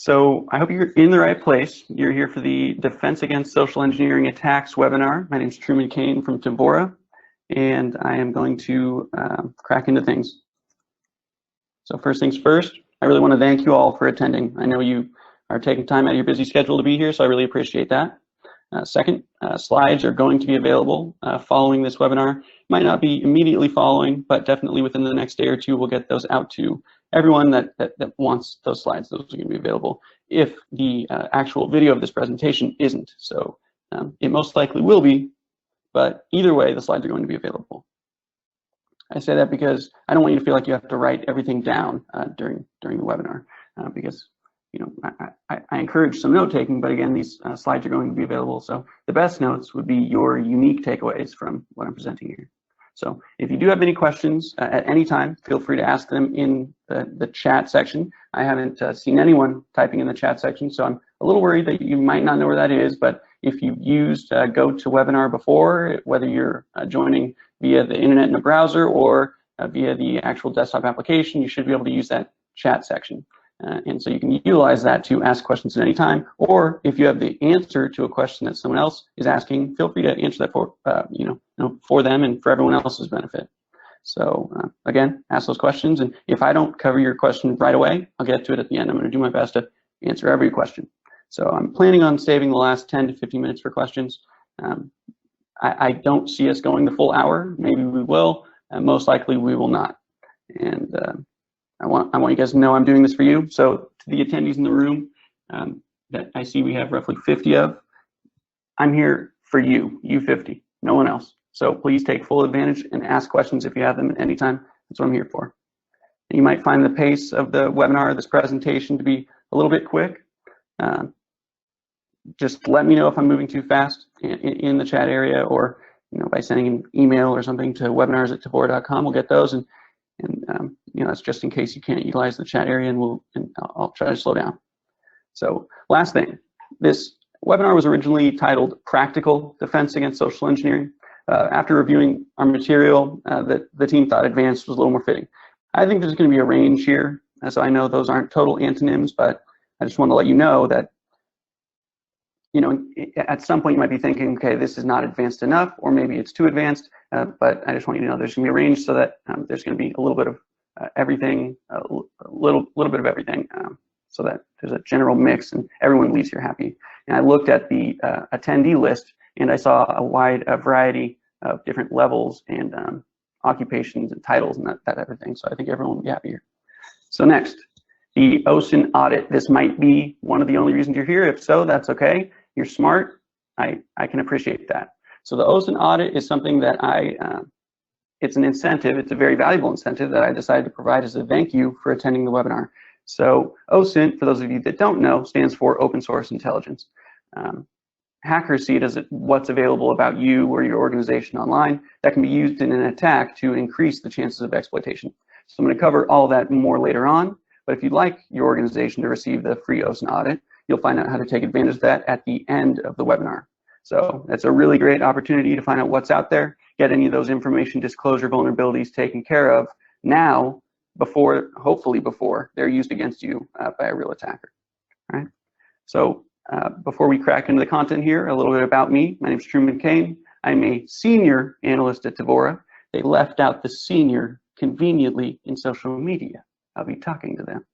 So I hope you're in the right place. You're here for the Defense Against Social Engineering Attacks webinar. My name is Truman Kane from Tevora, and I am going to crack into things. So first things first, I really want to thank you all for attending. I know you are taking time out of your busy schedule to be here, so I really appreciate that. Second, slides are going to be available following this webinar. Might not be immediately following, but definitely within the next day or two, we'll get those out to everyone that wants those slides. Those are going to be available if the actual video of this presentation isn't. So it most likely will be, but either way, the slides are going to be available. I say that because I don't want you to feel like you have to write everything down during the webinar, because I encourage some note taking, but again, these slides are going to be available. So the best notes would be your unique takeaways from what I'm presenting here. So if you do have any questions at any time, feel free to ask them in the chat section. I haven't seen anyone typing in the chat section, so I'm a little worried that you might not know where that is, but if you've used GoToWebinar before, whether you're joining via the internet in a browser or via the actual desktop application, you should be able to use that chat section. And so you can utilize that to ask questions at any time, or if you have the answer to a question that someone else is asking, feel free to answer that for for them and for everyone else's benefit. So again, ask those questions, and if I don't cover your question right away, I'll get to it at the end. I'm going to do my best to answer every question. So I'm planning on saving the last 10 to 15 minutes for questions. I don't see us going the full hour. Maybe we will, most likely we will not. And I want you guys to know I'm doing this for you. So to the attendees in the room that I see we have roughly 50 of, I'm here for you, you 50, no one else. So please take full advantage and ask questions if you have them at any time. That's what I'm here for. And you might find the pace of the webinar, this presentation, to be a little bit quick. Just let me know if I'm moving too fast in the chat area, or by sending an email or something to webinars@tevora.com. We'll get those, and that's just in case you can't utilize the chat area, and I'll try to slow down. So last thing, this webinar was originally titled Practical Defense Against Social Engineering. After reviewing our material, the team thought advanced was a little more fitting. I think there's going to be a range here, so I know those aren't total antonyms, but I just want to let you know that at some point you might be thinking, okay, this is not advanced enough, or maybe it's too advanced, but I just want you to know there's going to be a range, so that there's going to be a little bit of everything, a little bit of everything, so that there's a general mix and everyone leaves here happy. And I looked at the attendee list, and I saw a wide variety of different levels and occupations and titles and that type of thing, so I think everyone will be happy here. So next, the OSINT audit. This might be one of the only reasons you're here. If so, that's okay. You're smart. I can appreciate that. So the OSINT audit is something that it's an incentive. It's a very valuable incentive that I decided to provide as a thank you for attending the webinar. So OSINT, for those of you that don't know, stands for Open Source Intelligence. Hackers see it as what's available about you or your organization online that can be used in an attack to increase the chances of exploitation. So I'm going to cover all of that more later on, but if you'd like your organization to receive the free OSINT audit, you'll find out how to take advantage of that at the end of the webinar. So that's a really great opportunity to find out what's out there, get any of those information disclosure vulnerabilities taken care of now, hopefully before they're used against you by a real attacker. All right. So before we crack into the content here, a little bit about me. My name is Truman Kane. I'm a senior analyst at Tevora. They left out the senior conveniently in social media. I'll be talking to them.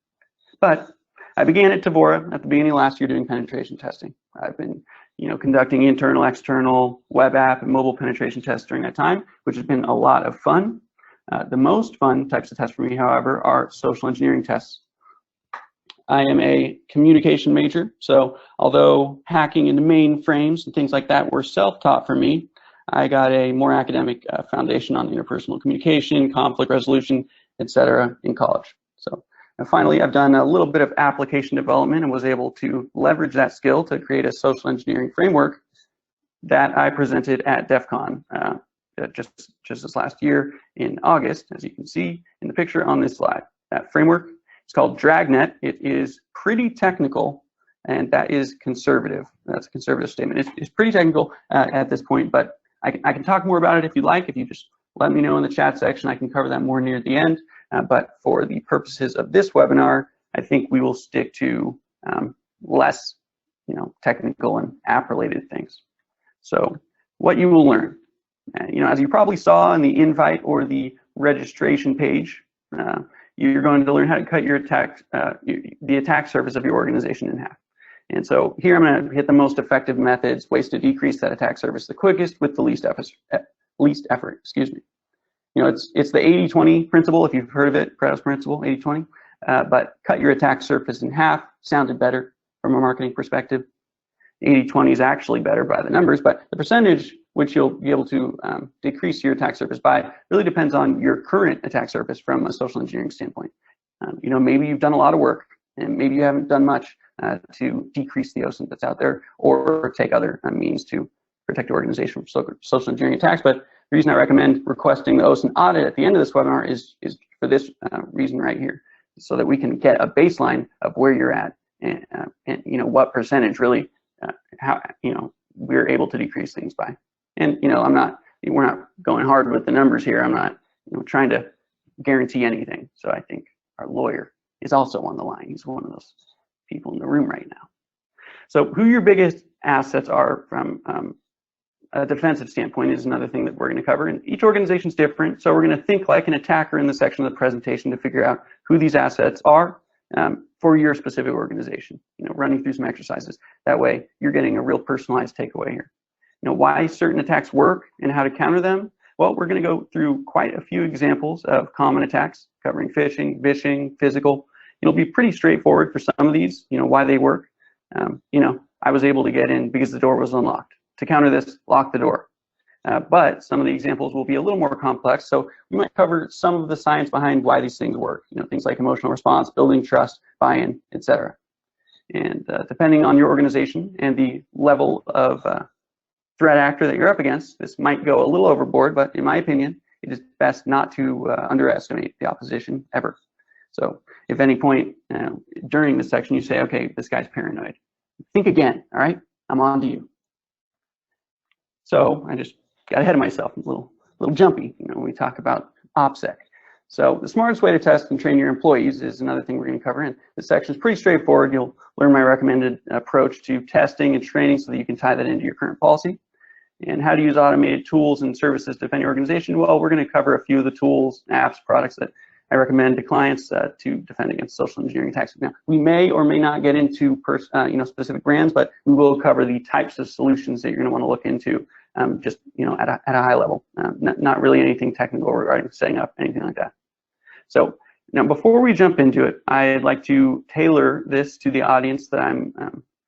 But I began at Tevora at the beginning of last year doing penetration testing. I've been conducting internal, external, web app, and mobile penetration tests during that time, which has been a lot of fun. The most fun types of tests for me, however, are social engineering tests. I am a communication major, so although hacking into mainframes and things like that were self-taught for me, I got a more academic foundation on interpersonal communication, conflict resolution, etc. in college. So and finally, I've done a little bit of application development and was able to leverage that skill to create a social engineering framework that I presented at DEF CON just this last year in August, as you can see in the picture on this slide. That framework is called Dragnet. It is pretty technical, and that is conservative. That's a conservative statement. It's pretty technical at this point, but I can talk more about it if you'd like. If you just let me know in the chat section, I can cover that more near the end. But for the purposes of this webinar, I think we will stick to less, technical and app-related things. So what you will learn, as you probably saw in the invite or the registration page, you're going to learn how to cut your the attack surface of your organization in half. And so here I'm going to hit the most effective methods, ways to decrease that attack surface the quickest with the least effort. Excuse me. It's the 80-20 principle, if you've heard of it, Pareto's principle, 80-20. But cut your attack surface in half sounded better from a marketing perspective. 80-20 is actually better by the numbers, but the percentage which you'll be able to decrease your attack surface by really depends on your current attack surface from a social engineering standpoint. Maybe you've done a lot of work, and maybe you haven't done much to decrease the OSINT that's out there, or take other means to protect your organization from social engineering attacks. But the reason I recommend requesting the OSINT audit at the end of this webinar is for this reason right here, so that we can get a baseline of where you're at, and what percentage really, how we're able to decrease things by. And we're not going hard with the numbers here. I'm not trying to guarantee anything. So I think our lawyer is also on the line. He's one of those people in the room right now. So who your biggest assets are from a defensive standpoint is another thing that we're going to cover. And each organization is different. So we're going to think like an attacker in the section of the presentation to figure out who these assets are for your specific organization, running through some exercises. That way you're getting a real personalized takeaway here. Why certain attacks work and how to counter them. Well, we're going to go through quite a few examples of common attacks covering phishing, vishing, physical. It'll be pretty straightforward for some of these, why they work. I was able to get in because the door was unlocked. To counter this, lock the door. But some of the examples will be a little more complex, so we might cover some of the science behind why these things work. Things like emotional response, building trust, buy-in, etc. And depending on your organization and the level of threat actor that you're up against, this might go a little overboard, but in my opinion, it is best not to underestimate the opposition ever. So if at any point during this section you say, okay, this guy's paranoid, think again, all right? I'm on to you. So I just got ahead of myself, a little jumpy, when we talk about OPSEC. So the smartest way to test and train your employees is another thing we're going to cover. And this section is pretty straightforward. You'll learn my recommended approach to testing and training so that you can tie that into your current policy. And how to use automated tools and services to defend your organization. Well, we're going to cover a few of the tools, apps, products that I recommend to clients to defend against social engineering attacks. Now, we may or may not get into specific brands, but we will cover the types of solutions that you're going to want to look into, just at a high level. Not really anything technical regarding setting up anything like that. So now, before we jump into it, I'd like to tailor this to the audience that I'm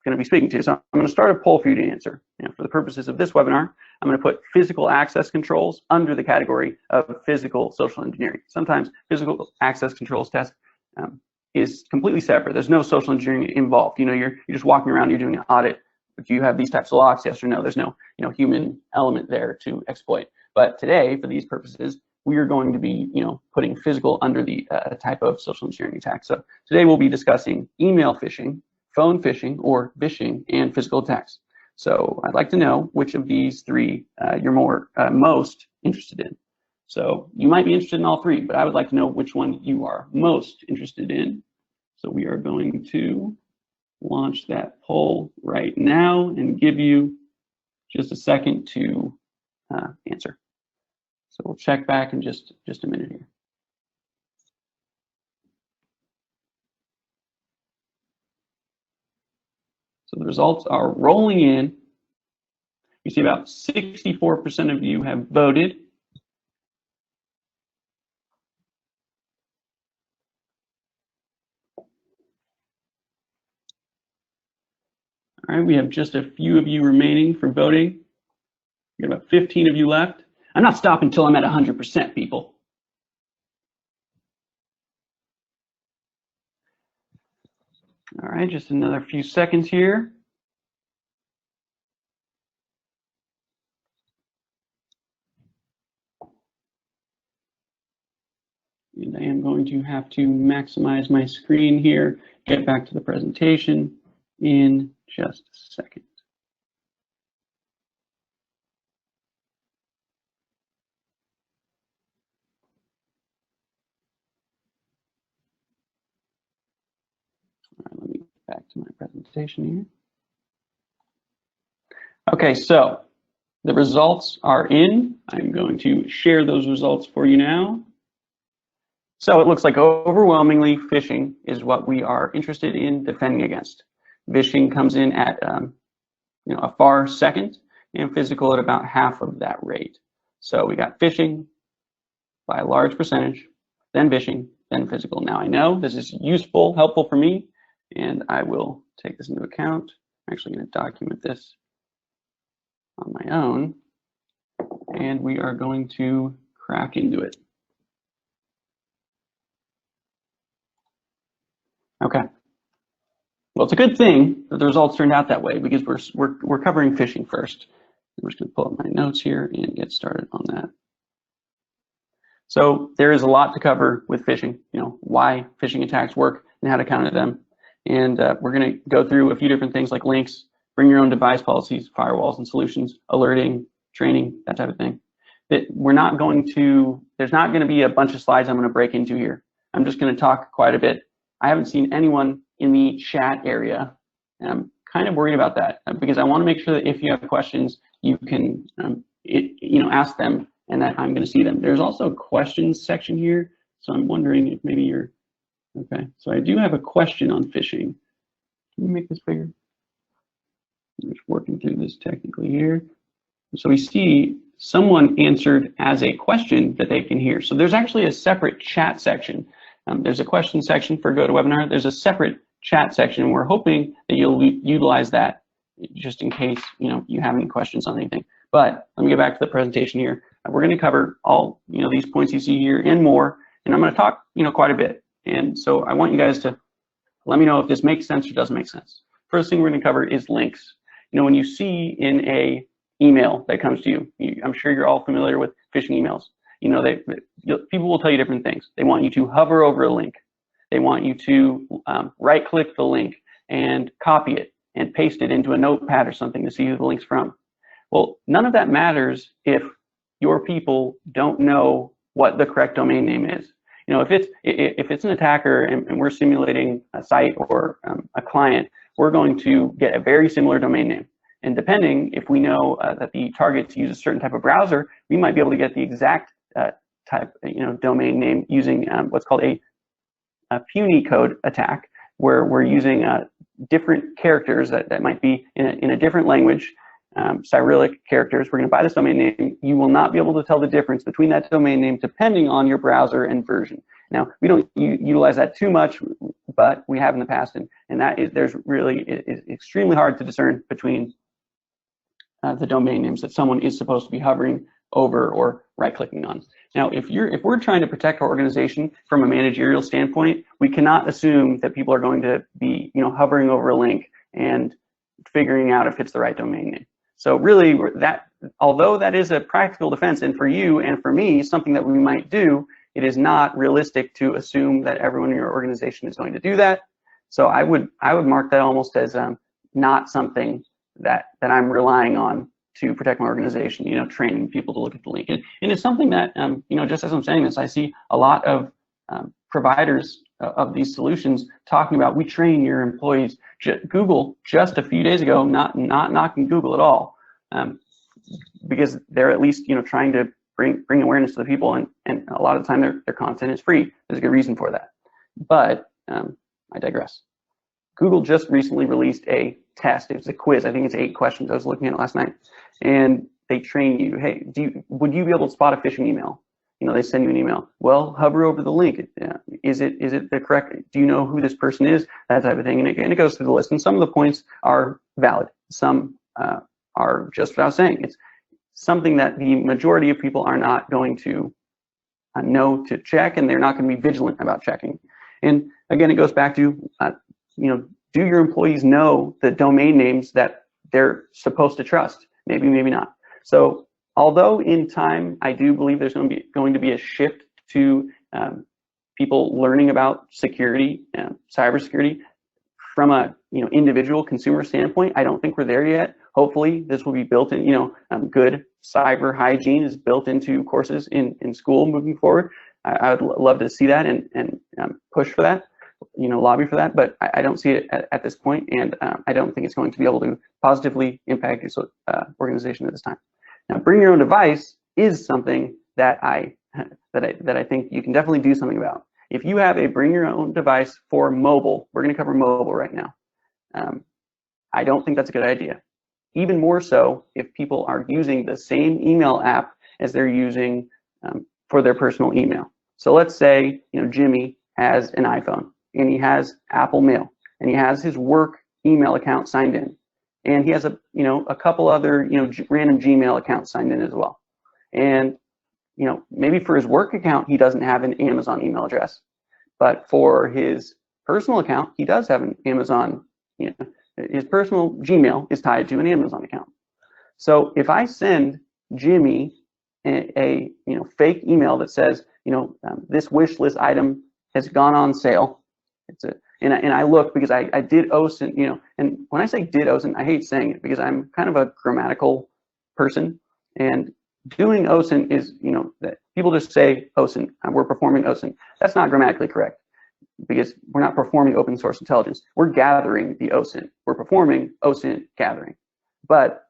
going to be speaking to. So I'm going to start a poll for you to answer. For the purposes of this webinar, I'm going to put physical access controls under the category of physical social engineering. Sometimes physical access controls test is completely separate. There's no social engineering involved. You're just walking around, you're doing an audit. Do you have these types of locks? Yes or no? There's no human element there to exploit. But today, for these purposes, we are going to be putting physical under the type of social engineering attack. So today we'll be discussing email phishing, phone phishing, or vishing, and physical attacks. So I'd like to know which of these three you're most interested in. So you might be interested in all three, but I would like to know which one you are most interested in. So we are going to launch that poll right now and give you just a second to answer. So we'll check back in just a minute here. So the results are rolling in. You see about 64% of you have voted. All right, we have just a few of you remaining for voting. We got about 15 of you left. I'm not stopping until I'm at 100%, people. All right, just another few seconds here. And I am going to have to maximize my screen here, get back to the presentation in just a second. All right, let me get back to my presentation here. Okay, so the results are in. I'm going to share those results for you now. So it looks like overwhelmingly phishing is what we are interested in defending against. Phishing comes in at a far second, and physical at about half of that rate. So we got phishing by a large percentage, then phishing, then physical. Now I know this is useful, helpful for me, and I will take this into account. I'm actually going to document this on my own, and we are going to crack into it. Okay. Well, it's a good thing that the results turned out that way because we're covering phishing first. We're just going to pull up my notes here and get started on that. So there is a lot to cover with phishing. Why phishing attacks work and how to counter them. And we're going to go through a few different things like links, bring your own device policies, firewalls and solutions, alerting, training, that type of thing. There's not going to be a bunch of slides I'm going to break into here. I'm just going to talk quite a bit. I haven't seen anyone in the chat area, and I'm kind of worried about that because I want to make sure that if you have questions, you can ask them and that I'm going to see them. There's also a questions section here, so I'm wondering if maybe you're okay. So I do have a question on phishing. Can you make this bigger? I'm just working through this technically here. So we see someone answered as a question that they can hear. So there's actually a separate chat section. There's a question section for GoToWebinar. There's a separate chat section, and we're hoping that you'll utilize that just in case you have any questions on anything. But let me get back to the presentation here. We're going to cover all these points you see here and more, and I'm going to talk quite a bit. And so I want you guys to let me know if this makes sense or doesn't make sense. First thing we're going to cover is links. When you see in a email that comes to you, I'm sure you're all familiar with phishing emails. People will tell you different things. They want you to hover over a link. They want you to right-click the link and copy it and paste it into a notepad or something to see who the link's from. Well, none of that matters if your people don't know what the correct domain name is. If it's an attacker and we're simulating a site or a client, we're going to get a very similar domain name. And depending, if we know that the targets use a certain type of browser, we might be able to get the exact type, domain name using what's called a puny code attack, where we're using different characters that might be in a different language, Cyrillic characters. We're going to buy this domain name. You will not be able to tell the difference between that domain name depending on your browser and version. Now, we don't utilize that too much, but we have in the past, and that is it's extremely hard to discern between the domain names that someone is supposed to be hovering over or right-clicking on. Now, if we're trying to protect our organization from a managerial standpoint, we cannot assume that people are going to be hovering over a link and figuring out if it's the right domain name. So really, although that is a practical defense, and for you and for me, something that we might do, it is not realistic to assume that everyone in your organization is going to do that. So I would mark that almost as not something that I'm relying on to protect my organization, training people to look at the link. And it's something that, just as I'm saying this, I see a lot of providers of these solutions talking about, we train your employees. Google just a few days ago, not knocking Google at all, because they're at least, trying to bring awareness to the people, and a lot of the time their content is free. There's a good reason for that. But I digress. Google just recently released a test. It was a quiz. I think it's 8 questions. I was looking at it last night, and they train you. Hey, would you be able to spot a phishing email? They send you an email. Well, hover over the link. Is it the correct? Do you know who this person is? That type of thing. And it goes through the list. And some of the points are valid. Some are just what I was saying. It's something that the majority of people are not going to know to check, and they're not going to be vigilant about checking. And again, it goes back to do your employees know the domain names that they're supposed to trust? Maybe, maybe not. So although in time, I do believe there's going to be a shift to people learning about security, cybersecurity from a individual consumer standpoint. I don't think we're there yet. Hopefully this will be built in, good cyber hygiene is built into courses in school moving forward. I would love to see that and push for that. lobby for that, but I don't see it at this point, and I don't think it's going to be able to positively impact your organization at this time. Now, bring your own device is something that I think you can definitely do something about. If you have a bring your own device for mobile, we're going to cover mobile right now. I don't think that's a good idea. Even more so if people are using the same email app as they're using for their personal email. So let's say Jimmy has an iPhone and he has Apple Mail and he has his work email account signed in, and he has a couple other random Gmail accounts signed in as well. And maybe for his work account he doesn't have an Amazon email address, but for his personal account he does have an Amazon. His personal Gmail is tied to an Amazon account. So if I send Jimmy a fake email that says this wish list item has gone on sale, and I look because I did OSINT, and when I say did OSINT, I hate saying it because I'm kind of a grammatical person, and doing OSINT is that people just say OSINT, we're performing OSINT. That's not grammatically correct, because we're not performing open source intelligence. We're gathering the OSINT. We're performing OSINT gathering. But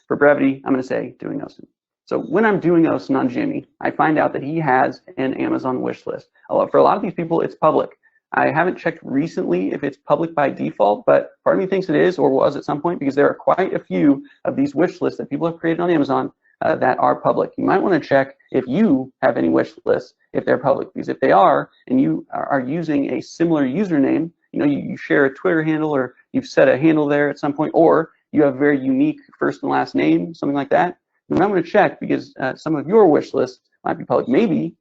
for brevity, I'm going to say doing OSINT. So when I'm doing OSINT on Jimmy, I find out that he has an Amazon wish list. For a lot of these people, it's public. I haven't checked recently if it's public by default, but part of me thinks it is or was at some point, because there are quite a few of these wish lists that people have created on Amazon that are public. You might want to check if you have any wish lists, if they're public, because if they are, and you are using a similar username, you share a Twitter handle, or you've set a handle there at some point, or you have a very unique first and last name, something like that, then I'm going to check, because some of your wish lists might be public. Maybe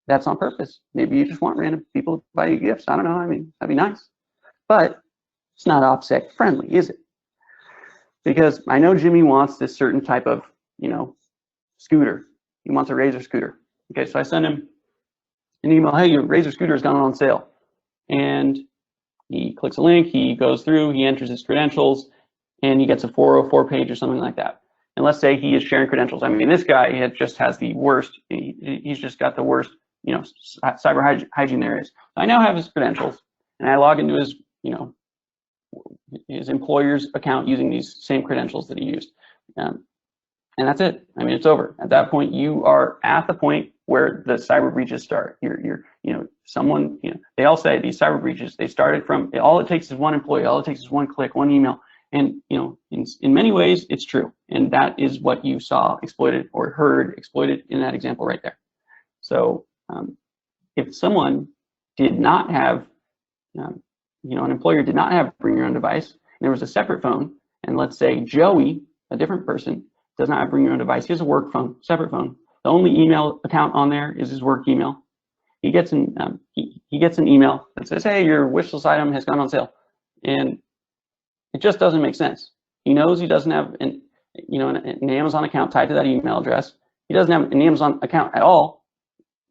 that's on purpose. Maybe you just want random people to buy you gifts. I don't know. I mean, that'd be nice. But it's not OPSEC friendly, is it? Because I know Jimmy wants this certain type of scooter. He wants a Razor scooter. Okay, so I send him an email, hey, your Razor scooter has gone on sale. And he clicks a link, he goes through, he enters his credentials, and he gets a 404 page or something like that. And let's say he is sharing credentials. I mean, this guy just has the worst, he's just got the worst, cyber hygiene there is. I now have his credentials, and I log into his, his employer's account using these same credentials that he used. And that's it. I mean, it's over. At that point, you are at the point where the cyber breaches start. Someone, they all say these cyber breaches, they started from, all it takes is one employee, all it takes is one click, one email. And, in many ways, it's true. And that is what you saw exploited or heard exploited in that example right there. So if someone did not have, an employer did not have bring your own device, and there was a separate phone, and let's say Joey, a different person, does not have bring your own device. He has a work phone, separate phone. The only email account on there is his work email. He gets an he gets an email that says, "Hey, your wish list item has gone on sale," and it just doesn't make sense. He knows he doesn't have an Amazon account tied to that email address. He doesn't have an Amazon account at all.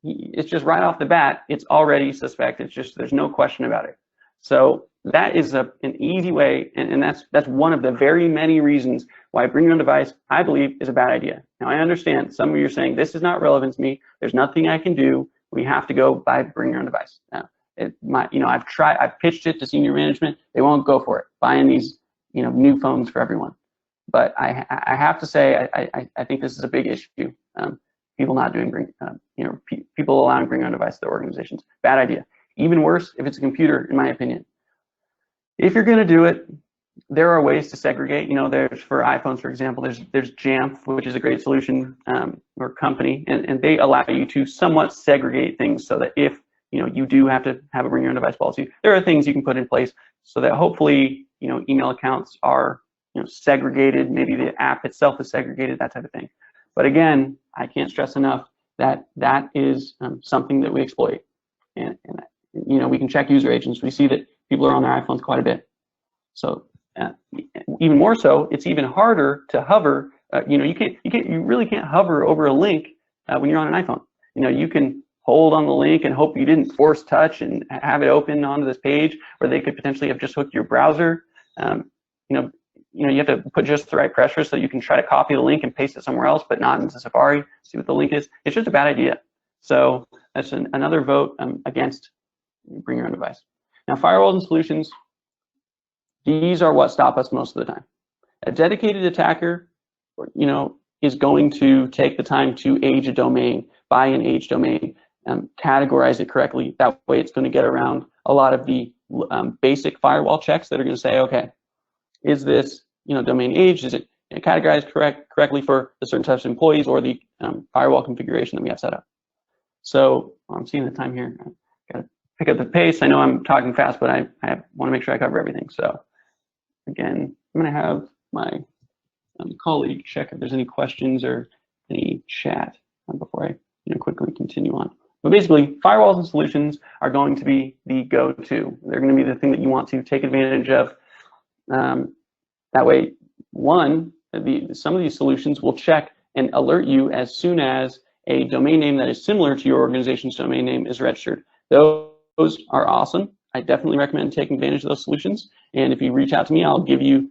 It's just right off the bat, it's already suspect. It's just, there's no question about it. So that is an easy way, and that's one of the very many reasons why bring your own device, I believe, is a bad idea. Now, I understand some of you are saying this is not relevant to me. There's nothing I can do. We have to go by bring your own device. Now, I've pitched it to senior management. They won't go for it, buying these new phones for everyone. But I have to say I think this is a big issue. People not doing people allowing bring your own device to their organizations. Bad idea. Even worse if it's a computer, in my opinion. If you're going to do it, there are ways to segregate. There's, for iPhones, for example, there's Jamf, which is a great solution or company, and they allow you to somewhat segregate things so that if you do have to have a bring your own device policy, there are things you can put in place so that hopefully email accounts are segregated. Maybe the app itself is segregated, that type of thing. But again, I can't stress enough that that is something that we exploit, and we can check user agents. We see that people are on their iPhones quite a bit. So even more so, it's even harder to hover. You really can't hover over a link when you're on an iPhone. You can hold on the link and hope you didn't force touch and have it open onto this page where they could potentially have just hooked your browser. You have to put just the right pressure so you can try to copy the link and paste it somewhere else, but not into Safari. See what the link is. It's just a bad idea. So that's another vote against bring your own device. Now, firewalls and solutions, these are what stop us most of the time. A dedicated attacker, is going to take the time to age a domain, buy an age domain, categorize it correctly. That way it's going to get around a lot of the basic firewall checks that are going to say, okay, is this domain aged? Is it categorized correctly for the certain types of employees or the firewall configuration that we have set up? So I'm seeing the time here. I've got to pick up the pace. I know I'm talking fast, but I want to make sure I cover everything. So again, I'm going to have my colleague check if there's any questions or any chat before I quickly continue on. But basically, firewalls and solutions are going to be the go-to. They're going to be the thing that you want to take advantage of. That way, some of these solutions will check and alert you as soon as a domain name that is similar to your organization's domain name is registered. Those are awesome. I definitely recommend taking advantage of those solutions. And if you reach out to me, I'll give you,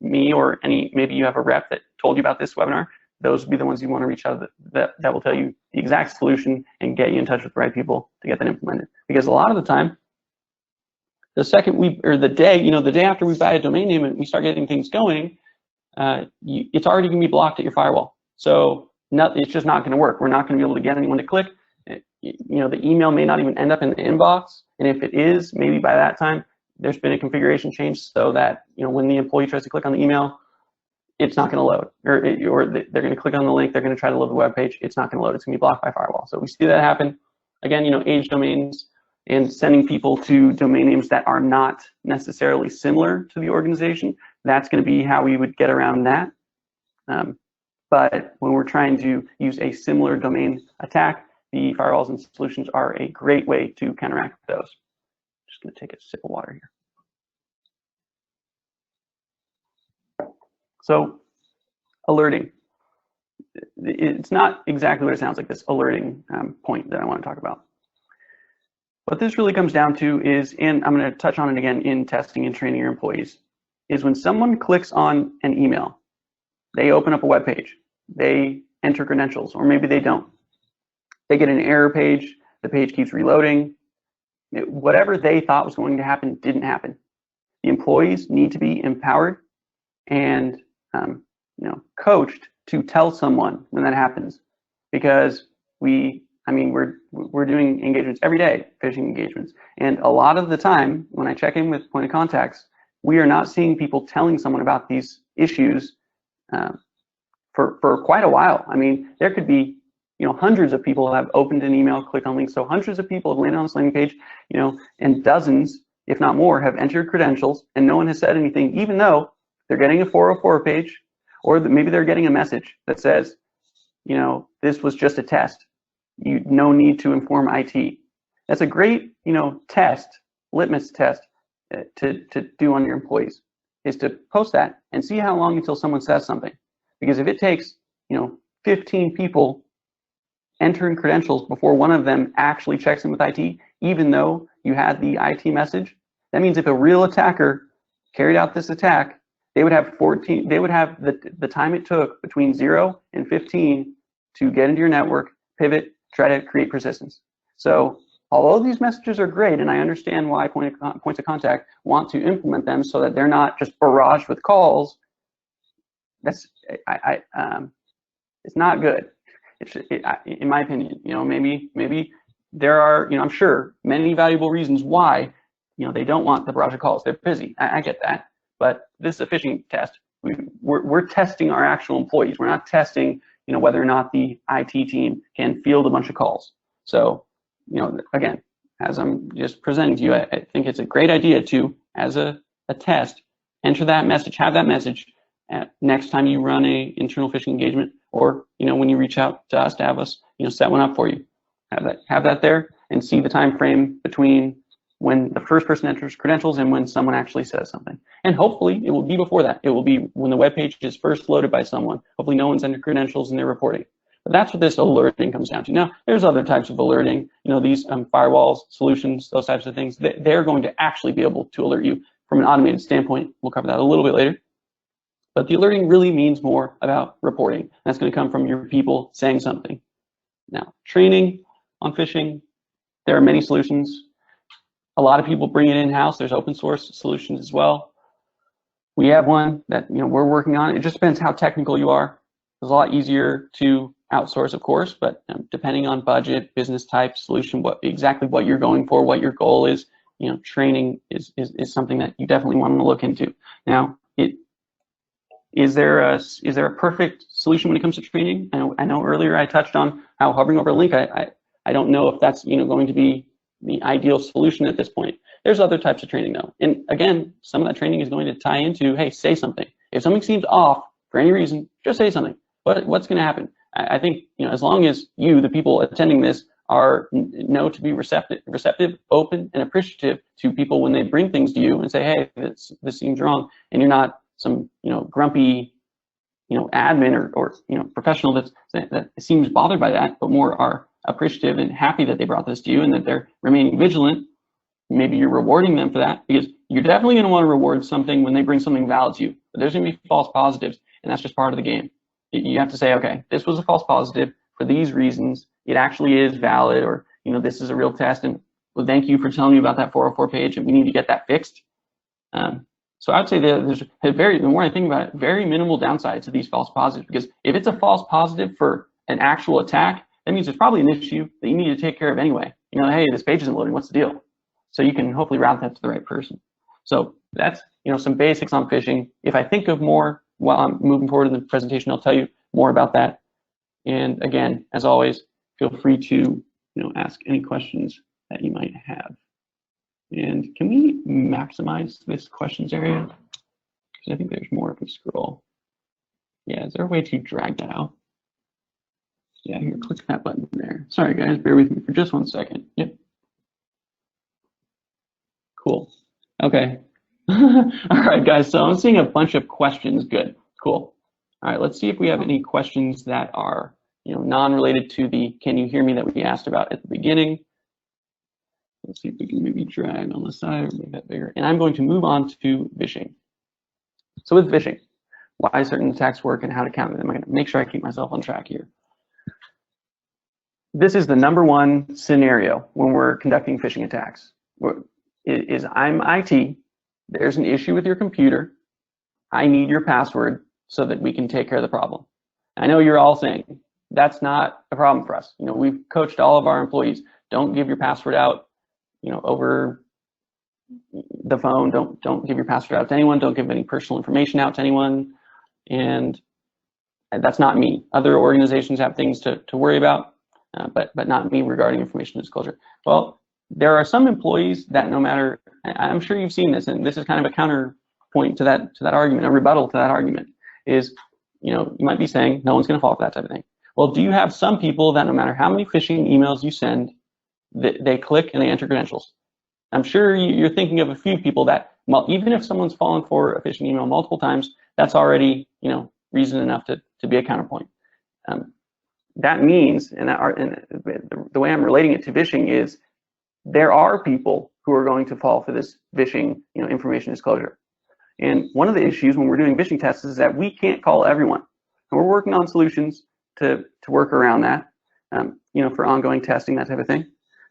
me or maybe you have a rep that told you about this webinar. Those would be the ones you want to reach out that will tell you the exact solution and get you in touch with the right people to get that implemented. Because a lot of the time, the day after we buy a domain name and we start getting things going, it's already going to be blocked at your firewall. So it's just not going to work. We're not going to be able to get anyone to click. The email may not even end up in the inbox, and if it is, maybe by that time there's been a configuration change so that when the employee tries to click on the email, it's not going to load, or they're going to click on the link, they're going to try to load the web page, it's not going to load, it's going to be blocked by firewall. So we see that happen. Again, age domains and sending people to domain names that are not necessarily similar to the organization, that's going to be how we would get around that. But when we're trying to use a similar domain attack, the firewalls and solutions are a great way to counteract those. Just going to take a sip of water here. So, alerting. It's not exactly what it sounds like, this alerting point that I want to talk about. What this really comes down to is, and I'm going to touch on it again in testing and training your employees, is when someone clicks on an email, they open up a web page, they enter credentials, or maybe they don't. They get an error page, the page keeps reloading. Whatever they thought was going to happen didn't happen. The employees need to be empowered and coached to tell someone when that happens, because we're doing engagements every day, phishing engagements, and a lot of the time when I check in with point of contacts, we are not seeing people telling someone about these issues for quite a while. I mean, there could be hundreds of people have opened an email, clicked on links, so hundreds of people have landed on this landing page, and dozens, if not more, have entered credentials, and no one has said anything, even though they're getting a 404 page, or maybe they're getting a message that says, this was just a test. No need to inform IT. That's a great, litmus test to do on your employees, is to post that and see how long until someone says something. Because if it takes, 15 people entering credentials before one of them actually checks in with IT, even though you had the IT message, that means if a real attacker carried out this attack, they would have the time it took between 0 and 15 to get into your network, pivot, try to create persistence. So although these messages are great, and I understand why points of contact want to implement them so that they're not just barraged with calls, it's not good. In my opinion, maybe there are, I'm sure, many valuable reasons why, they don't want the barrage of calls. They're busy. I get that. But this is a phishing test. We're testing our actual employees. We're not testing, whether or not the IT team can field a bunch of calls. So, again, as I'm just presenting to you, I think it's a great idea to, as a test, enter that message, have that message next time you run a internal phishing engagement, or when you reach out to us to have us set one up for you. Have that there and see the time frame between when the first person enters credentials and when someone actually says something. And hopefully it will be before that. It will be when the web page is first loaded by someone. Hopefully no one's entered credentials and they're reporting. But that's what this alerting comes down to. Now, there's other types of alerting, these firewalls, solutions, those types of things. They're going to actually be able to alert you from an automated standpoint. We'll cover that a little bit later. But the alerting really means more about reporting. That's going to come from your people saying something. Now, training on phishing, there are many solutions. A lot of people bring it in-house. There's open source solutions as well. We have one that we're working on. It just depends how technical you are. It's a lot easier to outsource, of course, but depending on budget, business type, solution, exactly what you're going for, what your goal is, training is something that you definitely want to look into. Now, is there a perfect solution when it comes to training? I know earlier I touched on how hovering over a link. I don't know if that's going to be the ideal solution at this point. There's other types of training though, and again, some of that training is going to tie into, hey, say something. If something seems off for any reason, just say something. What's going to happen? I think as long as you, the people attending this, know to be receptive, open, and appreciative to people when they bring things to you and say, hey, this seems wrong, and you're not some grumpy admin or professional that seems bothered by that, but more are appreciative and happy that they brought this to you and that they're remaining vigilant. Maybe you're rewarding them for that, because you're definitely going to want to reward something when they bring something valid to you. But there's going to be false positives, and that's just part of the game. You have to say, okay, this was a false positive for these reasons. It actually is valid, or this is a real test, and well, thank you for telling me about that 404 page, and we need to get that fixed. So I would say that there's the more I think about it, very minimal downside to these false positives, because if it's a false positive for an actual attack, that means there's probably an issue that you need to take care of anyway. Hey, this page isn't loading, what's the deal? So you can hopefully route that to the right person. So that's some basics on phishing. If I think of more while I'm moving forward in the presentation, I'll tell you more about that. And again, as always, feel free to ask any questions that you might have. And can we maximize this questions area? Because I think there's more if we scroll. Yeah, is there a way to drag that out? Yeah, here, click that button there. Sorry guys, bear with me for just 1 second. Yep. Cool. Okay. All right, guys, so I'm seeing a bunch of questions. Good, cool. All right, let's see if we have any questions that are non-related to the can you hear me that we asked about at the beginning. Let's see if we can maybe drag on the side or make that bigger. And I'm going to move on to phishing. So with phishing, why certain attacks work and how to counter them. I'm going to make sure I keep myself on track here. This is the #1 scenario when we're conducting phishing attacks. I'm IT, there's an issue with your computer, I need your password so that we can take care of the problem. I know you're all saying, that's not a problem for us. We've coached all of our employees, don't give your password out over the phone, don't give your password out to anyone, don't give any personal information out to anyone, and that's not me. Other organizations have things to worry about, but not me regarding information disclosure. Well, there are some employees that no matter, I'm sure you've seen this, and this is kind of a counterpoint to that argument, a rebuttal to that argument, is you might be saying no one's going to fall for that type of thing. Well, do you have some people that no matter how many phishing emails you send, they click and they enter credentials? I'm sure you're thinking of a few people that, well, even if someone's fallen for a phishing email multiple times, that's already reason enough to be a counterpoint. That means, and the way I'm relating it to phishing is, there are people who are going to fall for this phishing, information disclosure. And one of the issues when we're doing phishing tests is that we can't call everyone. And we're working on solutions to work around that, for ongoing testing, that type of thing.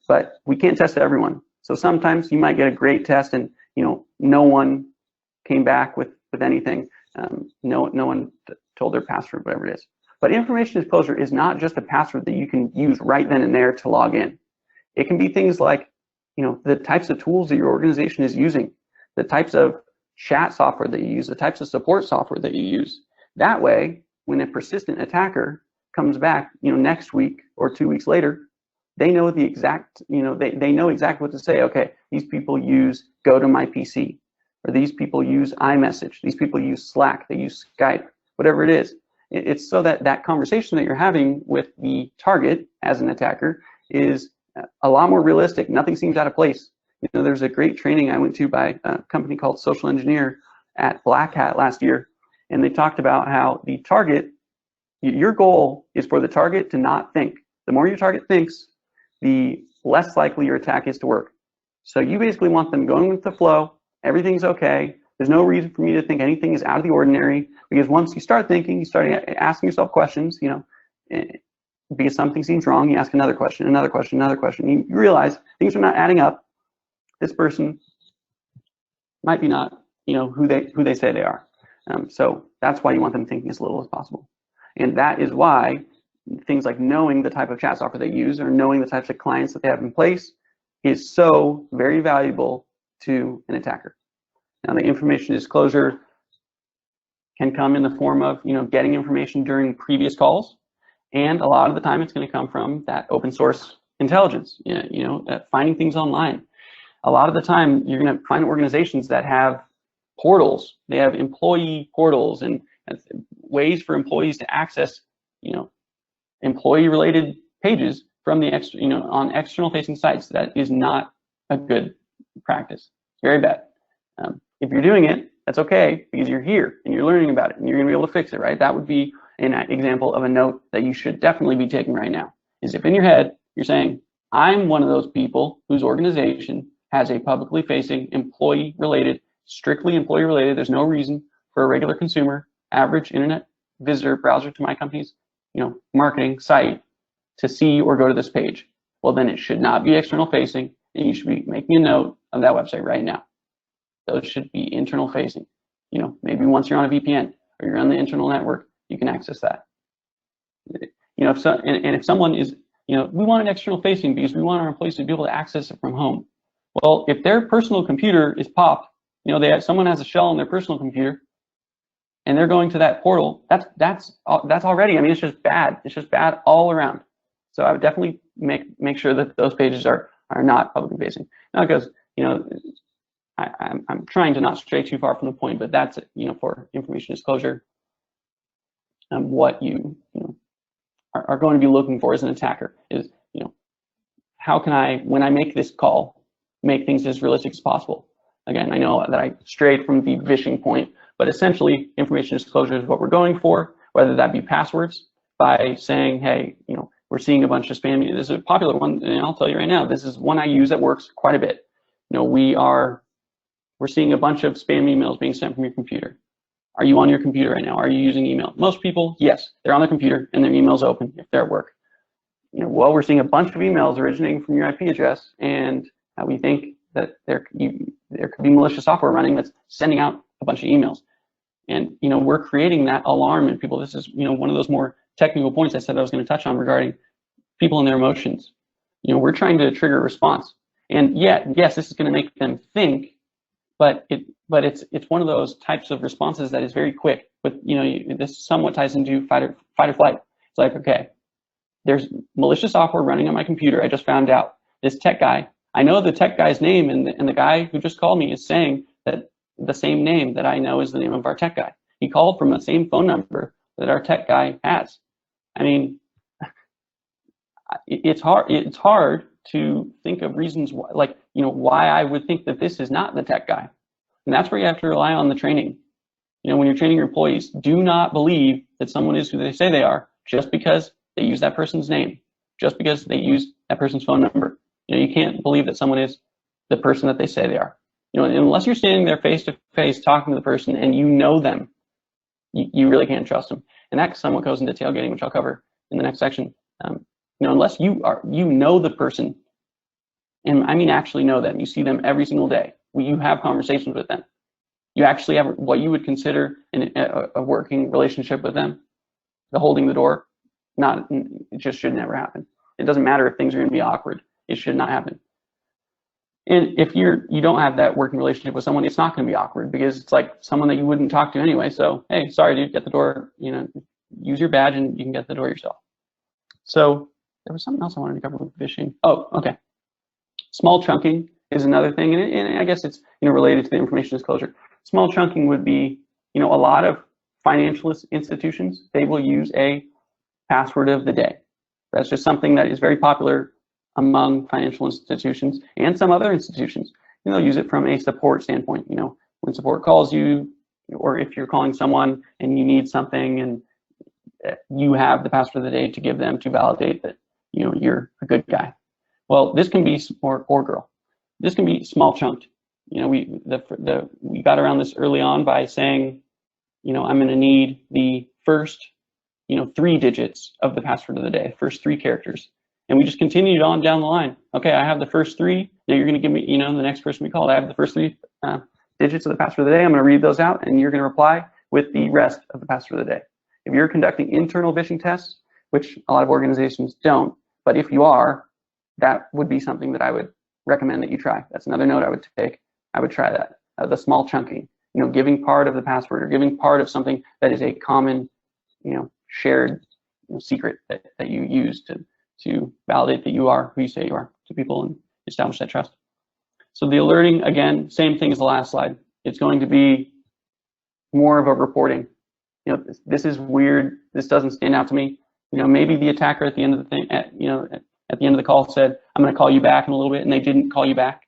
But we can't test everyone. So sometimes you might get a great test and no one came back with anything. No one told their password, whatever it is. But information disclosure is not just a password that you can use right then and there to log in. It can be things like, the types of tools that your organization is using, the types of chat software that you use, the types of support software that you use. That way, when a persistent attacker comes back, next week or 2 weeks later, they know the exact, they know exactly what to say. Okay, these people use GoToMyPC, or these people use iMessage, these people use Slack, they use Skype, whatever it is. It's so that that conversation that you're having with the target as an attacker is a lot more realistic. Nothing seems out of place. There's a great training I went to by a company called Social Engineer at Black Hat last year, and they talked about how the target, your goal is for the target to not think. The more your target thinks, the less likely your attack is to work. So you basically want them going with the flow, everything's okay, there's no reason for me to think anything is out of the ordinary, because once you start thinking, you start asking yourself questions, because something seems wrong, you ask another question, another question, another question. You realize things are not adding up. this person might be not, who they say they are. So that's why you want them thinking as little as possible. And that is why things like knowing the type of chat software they use or knowing the types of clients that they have in place is so very valuable to an attacker. Now, the information disclosure can come in the form of, getting information during previous calls, and a lot of the time it's going to come from that open source intelligence, finding things online. A lot of the time you're going to find organizations that have portals. They have employee portals and ways for employees to access, employee-related pages from the on external-facing sites. That is not a good practice. It's very bad. If you're doing it, that's okay, because you're here and you're learning about it and you're going to be able to fix it, right? That would be an example of a note that you should definitely be taking right now. Is if in your head you're saying, I'm one of those people whose organization has a publicly facing, employee-related, strictly employee-related. There's no reason for a regular consumer, average internet visitor, browser to my company's, marketing site to see or go to this page. Well, then it should not be external facing, and you should be making a note of that website right now. Those should be internal facing. Maybe once you're on a VPN or you're on the internal network, you can access that. If someone is, we want an external facing because we want our employees to be able to access it from home. Well, if their personal computer is popped, someone has a shell on their personal computer, and they're going to that portal, that's already, it's just bad. It's just bad all around. So I would definitely make sure that those pages are not publicly facing. Now, because I'm trying to not stray too far from the point, but that's for information disclosure, what you are going to be looking for as an attacker is how can I, when I make this call, make things as realistic as possible. Again, I know that I strayed from the vishing point, but essentially information disclosure is what we're going for, whether that be passwords by saying, hey, we're seeing a bunch of spam. This is a popular one, and I'll tell you right now, this is one I use that works quite a bit. We're seeing a bunch of spam emails being sent from your computer. Are you on your computer right now? Are you using email? Most people, yes, they're on their computer and their email's open if they're at work. Well, we're seeing a bunch of emails originating from your IP address, and we think that there could be malicious software running that's sending out a bunch of emails. And we're creating that alarm in people. This is one of those more technical points I said I was going to touch on regarding people and their emotions. We're trying to trigger a response, and yes, this is going to make them think, but it's one of those types of responses that is very quick. But this somewhat ties into fight or flight. It's like, okay, there's malicious software running on my computer. I just found out. This tech guy, I know the tech guy's name, and the guy who just called me is saying that the same name that I know is the name of our tech guy. He called from the same phone number that our tech guy has. It's hard to think of reasons why, why I would think that this is not the tech guy. And that's where you have to rely on the training. When you're training your employees, do not believe that someone is who they say they are just because they use that person's name, just because they use that person's phone number. You can't believe that someone is the person that they say they are. Unless you're standing there face to face talking to the person and you know them, you really can't trust them. And that somewhat goes into tailgating, which I'll cover in the next section. Unless you know the person, and I mean actually know them, you see them every single day, you have conversations with them, you actually have what you would consider a working relationship with them, the holding the door, it just should never happen. It doesn't matter if things are going to be awkward. It should not happen. And if you don't have that working relationship with someone, it's not going to be awkward because it's like someone that you wouldn't talk to anyway. So, hey, sorry, dude, get the door, use your badge and you can get the door yourself. So there was something else I wanted to cover with phishing. Oh, okay. Small chunking is another thing, and I guess it's related to the information disclosure. Small chunking would be, a lot of financial institutions, they will use a password of the day. That's just something that is very popular among financial institutions and some other institutions. They'll use it from a support standpoint. When support calls you, or if you're calling someone and you need something and you have the password of the day to give them to validate that you're a good guy. Well, this can be, or girl, this can be small chunked. We got around this early on by saying, I'm going to need the first 3 digits of the password of the day, first 3 characters. And we just continued on down the line. Okay, I have the first three. Now you're going to give me, the next person we called, I have the first three digits of the password of the day. I'm going to read those out, and you're going to reply with the rest of the password of the day. If you're conducting internal phishing tests, which a lot of organizations don't, but if you are, that would be something that I would recommend that you try. That's another note I would take. I would try that. The small chunking, giving part of the password or giving part of something that is a common, shared secret that you use to validate that you are who you say you are to people and establish that trust. So the alerting, again, same thing as the last slide. It's going to be more of a reporting. This is weird. This doesn't stand out to me. Maybe the attacker at the end of the thing, at the end of the call said, "I'm going to call you back in a little bit," and they didn't call you back.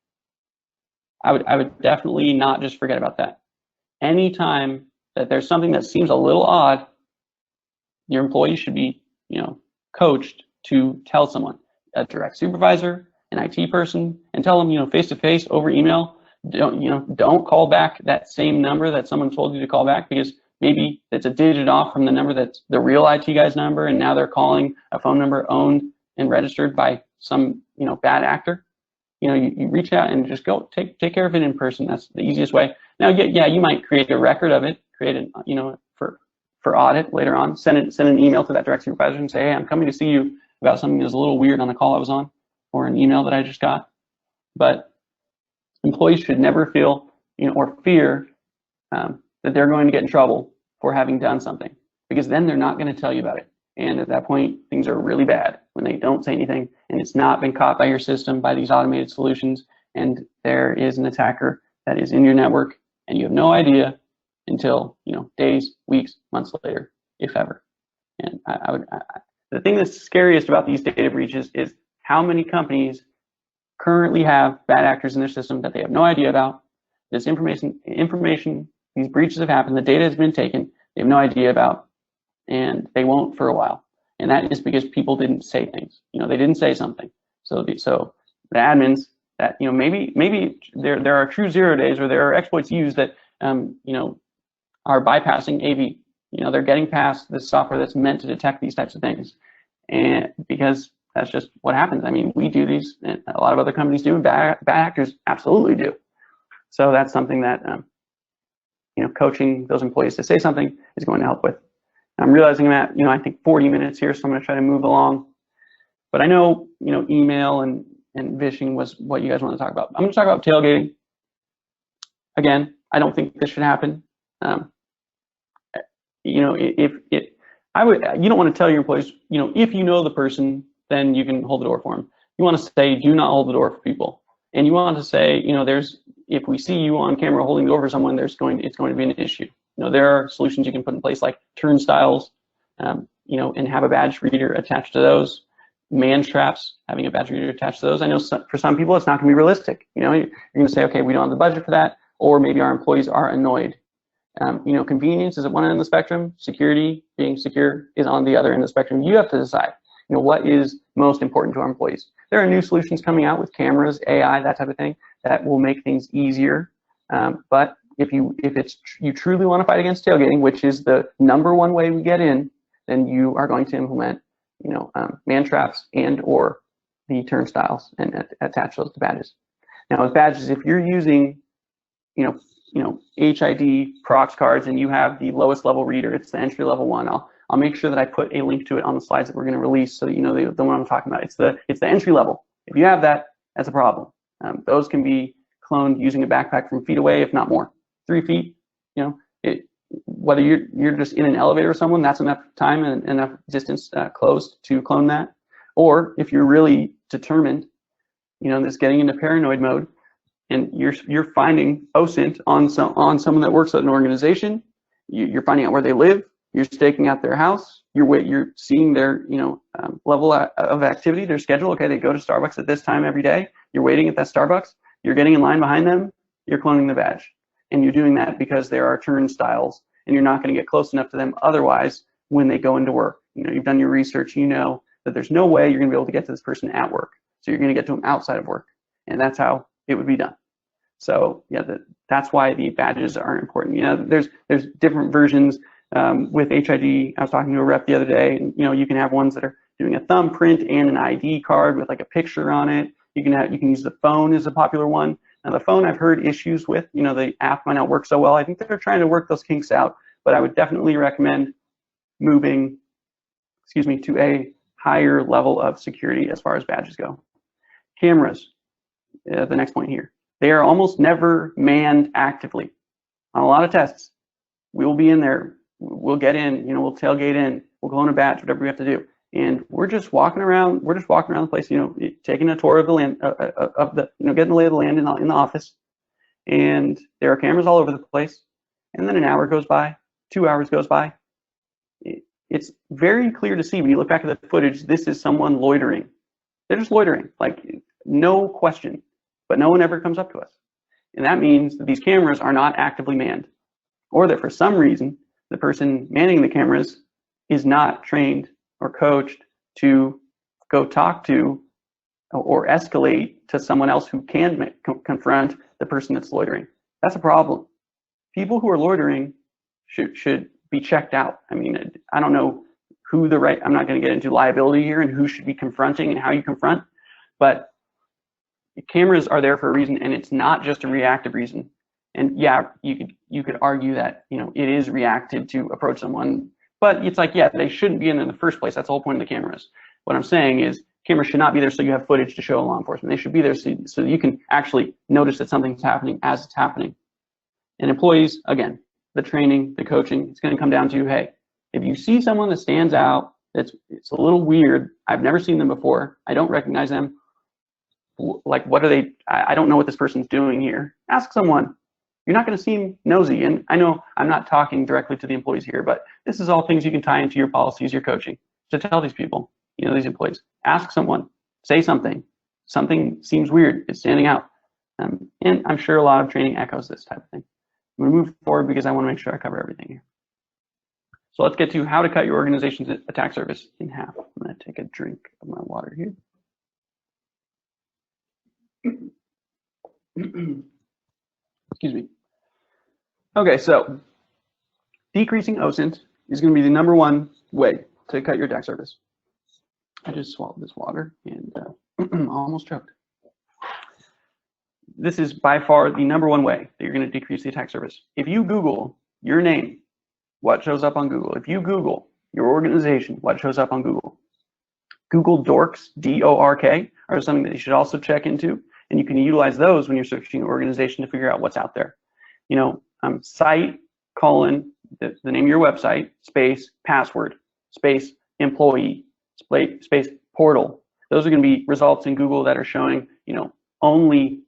I would definitely not just forget about that. Anytime that there's something that seems a little odd, your employee should be, coached to tell someone, a direct supervisor, an IT person, and tell them, face to face over email. Don't call back that same number that someone told you to call back, because maybe it's a digit off from the number that's the real IT guy's number, and now they're calling a phone number owned and registered by some, bad actor. You reach out and just go take care of it in person. That's the easiest way. Now, yeah, you might create a record of it, create an, for audit later on. Send an email to that direct supervisor and say, "Hey, I'm coming to see you about something that was a little weird on the call I was on, or an email that I just got." But employees should never feel, or fear that they're going to get in trouble for having done something, because then they're not going to tell you about it. And at that point, things are really bad when they don't say anything, and it's not been caught by your system, by these automated solutions, and there is an attacker that is in your network, and you have no idea until days, weeks, months later, if ever. And the thing that's scariest about these data breaches is how many companies currently have bad actors in their system that they have no idea about. This information, these breaches have happened, the data has been taken, they have no idea about, and they won't for a while. And that is because people didn't say things. They didn't say something. So the admins that, maybe there are true 0 days, or there are exploits used that, are bypassing AV. They're getting past the software that's meant to detect these types of things. And because that's just what happens. I mean, we do these, and a lot of other companies do, and bad actors absolutely do. So that's something that, coaching those employees to say something is going to help with. I'm realizing that, I think 40 minutes here, so I'm going to try to move along. But I know, email and phishing was what you guys want to talk about. I'm going to talk about tailgating. Again, I don't think this should happen. You don't want to tell your employees, if you know the person, then you can hold the door for them. You want to say, do not hold the door for people. And you want to say, if we see you on camera holding the door for someone, it's going to be an issue. There are solutions you can put in place, like turnstiles, and have a badge reader attached to those. Man traps, having a badge reader attached to those. I know for some people it's not going to be realistic. You're going to say, okay, we don't have the budget for that, or maybe our employees are annoyed. Convenience is at one end of the spectrum. Security, being secure, is on the other end of the spectrum. You have to decide, what is most important to our employees. There are new solutions coming out with cameras, AI, that type of thing, that will make things easier. But if you truly want to fight against tailgating, which is the #1 way we get in, then you are going to implement, man traps and or the turnstiles and attach those to badges. Now with badges, if you're using, HID prox cards and you have the lowest level reader, it's the entry level one. I'll make sure that I put a link to it on the slides that we're going to release, so that you know the one I'm talking about. It's the entry level. If you have that, that's a problem. Those can be cloned using a backpack from feet away, if not more. 3 feet, whether you're just in an elevator with someone, that's enough time and enough distance close to clone that. Or if you're really determined, that's getting into paranoid mode, and you're finding OSINT on someone that works at an organization, you're finding out where they live, you're staking out their house, you're seeing their level of activity, their schedule. Okay, they go to Starbucks at this time every day. You're waiting at that Starbucks. You're getting in line behind them. You're cloning the badge, and you're doing that because there are turnstiles, and you're not going to get close enough to them otherwise when they go into work. You've done your research. You know that there's no way you're going to be able to get to this person at work, so you're going to get to them outside of work, and that's how it would be done. So yeah, that's why the badges are important. There's different versions with HID. I was talking to a rep the other day, and you can have ones that are doing a thumbprint and an ID card with like a picture on it. You can use the phone as a popular one. Now the phone I've heard issues with, the app might not work so well. I think they're trying to work those kinks out, but I would definitely recommend moving, to a higher level of security as far as badges go. Cameras, the next point here. They are almost never manned actively. On a lot of tests, we'll be in there, we'll get in, we'll tailgate in, we'll clone a badge, whatever we have to do. And we're just walking around the place, taking a tour of the land, getting the lay of the land in the office. And there are cameras all over the place. And then an hour goes by, 2 hours goes by. It's very clear to see when you look back at the footage, this is someone loitering. They're just loitering, like no question, but no one ever comes up to us. And that means that these cameras are not actively manned, or that for some reason, the person manning the cameras is not trained or coached to go talk to or escalate to someone else who can confront the person that's loitering. That's a problem. People who are loitering should be checked out. I mean, I don't know who I'm not going to get into liability here and who should be confronting and how you confront, but cameras are there for a reason, and it's not just a reactive reason. And yeah, you could argue that it is reactive to approach someone, but it's like, yeah, they shouldn't be in the first place. That's the whole point of the cameras. What I'm saying is cameras should not be there so you have footage to show law enforcement. They should be there so you can actually notice that something's happening as it's happening. And employees, again, the training, the coaching, it's going to come down to, hey, if you see someone that stands out, it's a little weird, I've never seen them before, I don't recognize them, like what are they, I don't know what this person's doing here. Ask someone. You're not going to seem nosy. And I know I'm not talking directly to the employees here, but this is all things you can tie into your policies, your coaching, to tell these people, these employees. Ask someone, say something. Something seems weird, it's standing out. And I'm sure a lot of training echoes this type of thing. I'm going to move forward because I want to make sure I cover everything here. So let's get to how to cut your organization's attack surface in half. I'm going to take a drink of my water here. Excuse me. Okay, so decreasing OSINT is going to be the #1 way to cut your attack surface. I just swallowed this water and almost choked. This is by far the #1 way that you're going to decrease the attack surface. If you Google your name, what shows up on Google? If you Google your organization, what shows up on Google? Google Dorks, D-O-R-K, are something that you should also check into, and you can utilize those when you're searching an organization to figure out what's out there. Site, colon, the name of your website, space, password, space, employee, space, portal. Those are going to be results in Google that are showing, only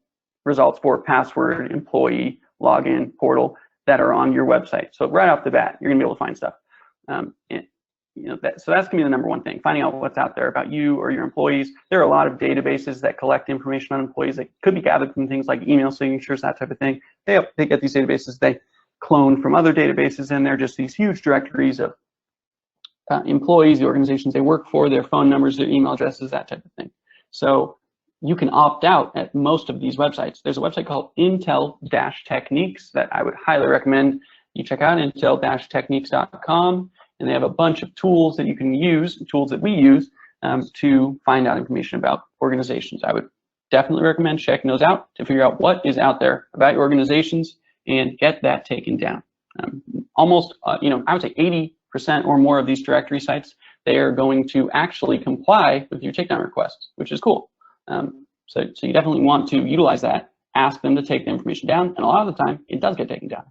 results for password, employee, login, portal that are on your website. So right off the bat, you're going to be able to find stuff. So that's going to be the #1 thing, finding out what's out there about you or your employees. There are a lot of databases that collect information on employees that could be gathered from things like email signatures, that type of thing. They get these databases, they clone from other databases, and they're just these huge directories of employees, the organizations they work for, their phone numbers, their email addresses, that type of thing. So you can opt out at most of these websites. There's a website called Intel-Techniques that I would highly recommend you check out, intel-techniques.com. And they have a bunch of tools that you can use, tools that we use to find out information about organizations. I would definitely recommend checking those out to figure out what is out there about your organizations and get that taken down. Almost, I would say 80% or more of these directory sites, they are going to actually comply with your takedown requests, which is cool. So you definitely want to utilize that, ask them to take the information down, and a lot of the time, it does get taken down.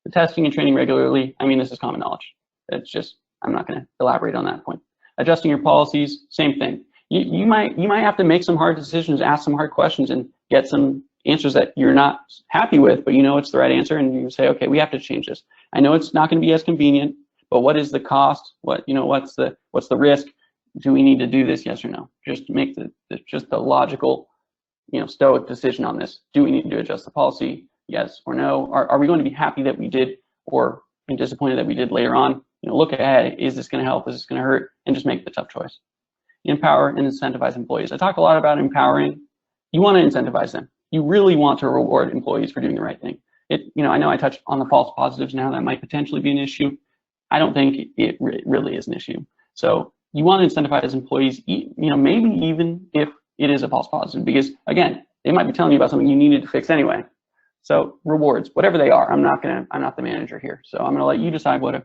The testing and training regularly, this is common knowledge. It's just, I'm not going to elaborate on that point. Adjusting your policies, same thing. You might have to make some hard decisions, ask some hard questions, and get some answers that you're not happy with, but it's the right answer, and you say, okay, we have to change this. I know it's not going to be as convenient, but what is the cost? What's the risk? Do we need to do this? Yes or no? Just make the logical, stoic decision on this. Do we need to adjust the policy? Yes or no? Are we going to be happy that we did, or disappointed that we did later on? Look ahead, is this going to help, is this going to hurt, and just make the tough choice. Empower and incentivize employees. I talk a lot about empowering. You want to incentivize them. You really want to reward employees for doing the right thing. I know I touched on the false positives and how that might potentially be an issue. I don't think it really is an issue. So you want to incentivize employees, maybe even if it is a false positive, because again, they might be telling you about something you needed to fix anyway. So rewards, whatever they are, I'm not the manager here. So I'm gonna let you decide what a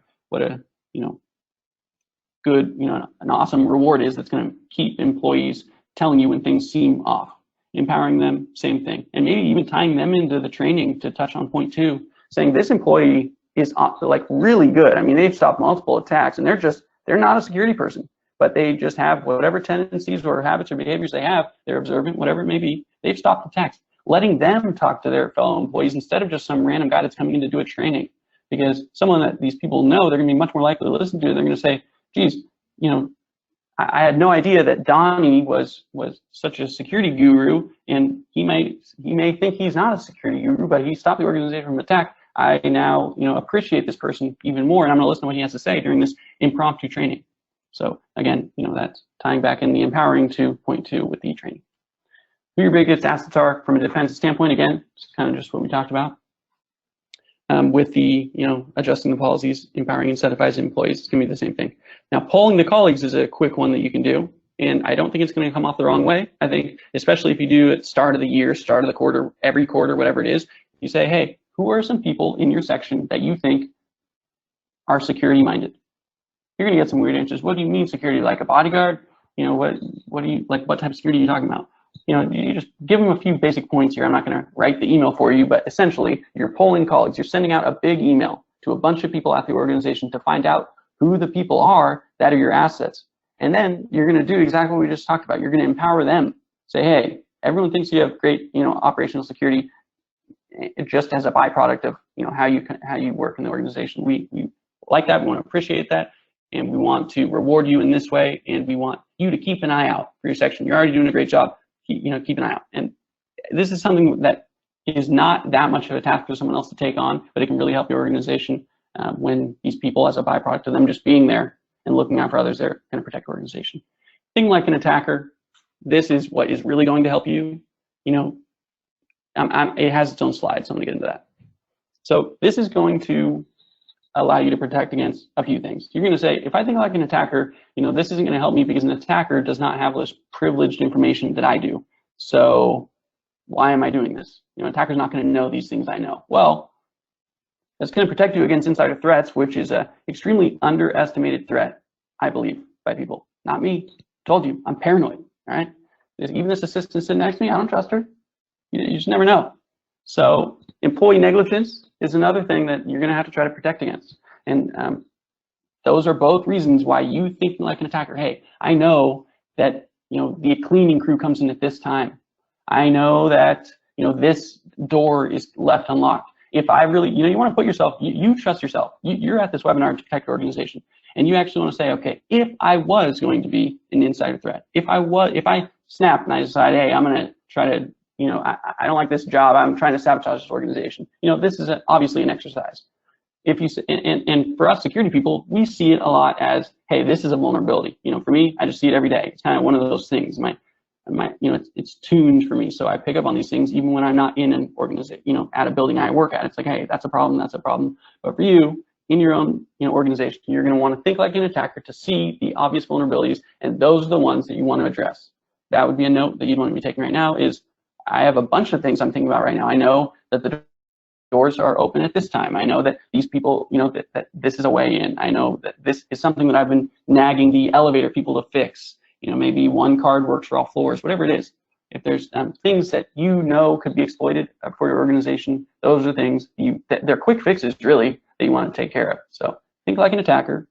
good, an awesome reward is that's gonna keep employees telling you when things seem off. Empowering them, same thing. And maybe even tying them into the training to touch on point 2, saying this employee is like really good. I mean, they've stopped multiple attacks and they're not a security person, but they just have whatever tendencies or habits or behaviors they have, they're observant, whatever it may be, they've stopped attacks. Letting them talk to their fellow employees instead of just some random guy that's coming in to do a training. Because someone that these people know, they're gonna be much more likely to listen to, they're gonna say, geez, I had no idea that Donnie was such a security guru, and he may think he's not a security guru, but he stopped the organization from attack. I now appreciate this person even more, and I'm going to listen to what he has to say during this impromptu training. So again, that's tying back in the empowering to point 2 with the training. Who your biggest assets are from a defense standpoint, again, it's kind of just what we talked about. With the adjusting the policies, empowering, incentivizing employees, it's going to be the same thing. Now, polling the colleagues is a quick one that you can do, and I don't think it's going to come off the wrong way. I think, especially if you do at start of the year, start of the quarter, every quarter, whatever it is, you say, hey, who are some people in your section that you think are security minded? You're going to get some weird answers. What do you mean security? Like a bodyguard? What do you like? What type of security are you talking about? You just give them a few basic points here. I'm not going to write the email for you, but essentially you're polling colleagues. You're sending out a big email to a bunch of people at the organization to find out who the people are that are your assets. And then you're going to do exactly what we just talked about. You're going to empower them. Say, hey, everyone thinks you have great, operational security just as a byproduct of, how you work in the organization. We like that. We want to appreciate that. And we want to reward you in this way. And we want you to keep an eye out for your section. You're already doing a great job. Keep an eye out. And this is something that is not that much of a task for someone else to take on, but it can really help your organization when these people, as a byproduct of them just being there and looking out for others, they're going to protect your organization. Thing like an attacker, this is what is really going to help you. It has its own slide, so I'm going to get into that. So this is going to allow you to protect against a few things. You're going to say, if I think like an attacker, this isn't going to help me because an attacker does not have this privileged information that I do. So why am I doing this? Attacker's not going to know these things I know. Well, that's going to protect you against insider threats, which is an extremely underestimated threat, I believe, by people. Not me. Told you, I'm paranoid. All right. Even this assistant sitting next to me, I don't trust her. You just never know. So employee negligence is another thing that you're going to have to try to protect against. And those are both reasons why you think like an attacker. Hey, I know that the cleaning crew comes in at this time. I know that this door is left unlocked. If I really, you want to put yourself, you trust yourself. You're at this webinar to protect your organization, and you actually want to say, okay, if I was going to be an insider threat, if I snapped and I decide, hey, I'm going to try to, I don't like this job, I'm trying to sabotage this organization. This is obviously an exercise. If you and for us security people, we see it a lot as, hey, this is a vulnerability. For me, I just see it every day. It's kind of one of those things. It's tuned for me, so I pick up on these things even when I'm not in an organization, at a building I work at. It's like, hey, that's a problem, that's a problem. But for you, in your own organization, you're going to want to think like an attacker to see the obvious vulnerabilities, and those are the ones that you want to address. That would be a note that you'd want to be taking right now. Is I have a bunch of things I'm thinking about right now. I know that the doors are open at this time. I know that these people, that this is a way in. I know that this is something that I've been nagging the elevator people to fix. Maybe one card works for all floors, whatever it is. If there's things that could be exploited for your organization, those are things they're quick fixes really that you want to take care of. So think like an attacker.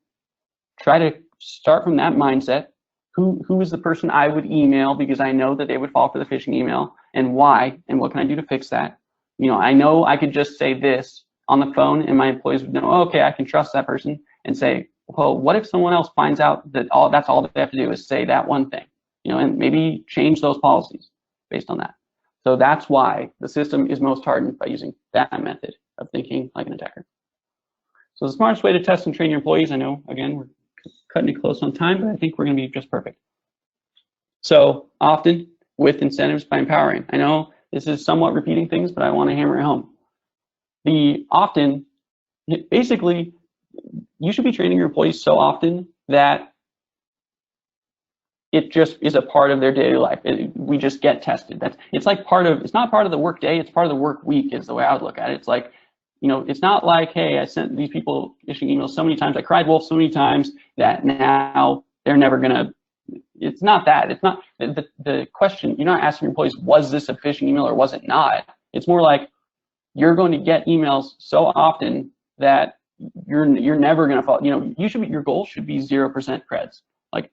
Try to start from that mindset. Who is the person I would email because I know that they would fall for the phishing email, and why, and what can I do to fix that? I know I could just say this on the phone and my employees would know, oh, okay, I can trust that person, and say, well, what if someone else finds out that that's all that they have to do is say that one thing, and maybe change those policies based on that. So that's why the system is most hardened by using that method of thinking like an attacker. So the smartest way to test and train your employees, I know, again, we're cutting it close on time, but I think we're going to be just perfect. So often with incentives by empowering. I know this is somewhat repeating things, but I want to hammer it home. Basically, you should be training your employees so often that it just is a part of their daily life. We just get tested. It's like it's not part of the work day, it's part of the work week is the way I would look at it. It's like, it's not like, hey, I sent these people phishing emails so many times, I cried wolf so many times that now they're never gonna, it's not that. It's not, the question, you're not asking your employees, was this a phishing email or was it not? It's more like, you're going to get emails so often that you're never gonna fall, your goal should be 0% creds. Like,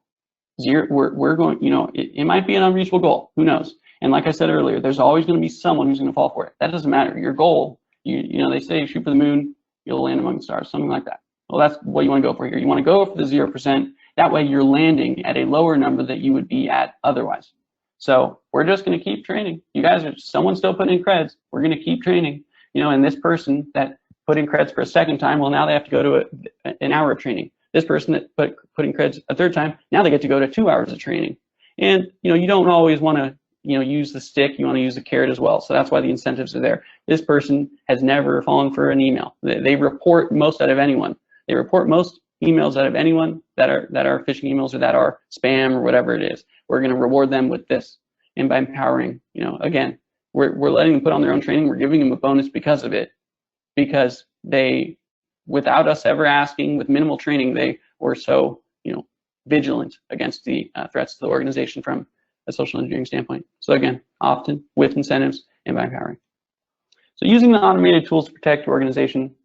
we're going, it might be an unreachable goal, who knows? And like I said earlier, there's always going to be someone who's going to fall for it. That doesn't matter. Your goal, they say shoot for the moon, you'll land among the stars, something like that. Well, that's what you want to go for here. You want to go for the 0%. That way you're landing at a lower number that you would be at otherwise. So we're just going to keep training. You guys someone's still putting in creds. We're going to keep training. And this person that put in creds for a second time, well, now they have to go to an hour of training. This person that put in creds a third time, now they get to go to 2 hours of training. And you don't always want to use the stick, you want to use the carrot as well. So that's why the incentives are there. This person has never fallen for an email. They report most out of anyone. They report most emails out of anyone that are phishing emails or that are spam or whatever it is. We're going to reward them with this. And by empowering, again, we're letting them put on their own training. We're giving them a bonus because of it, because they, without us ever asking, with minimal training, they were so vigilant against the threats to the organization from a social engineering standpoint. So again, often with incentives and by empowering. So using the automated tools to protect your organization.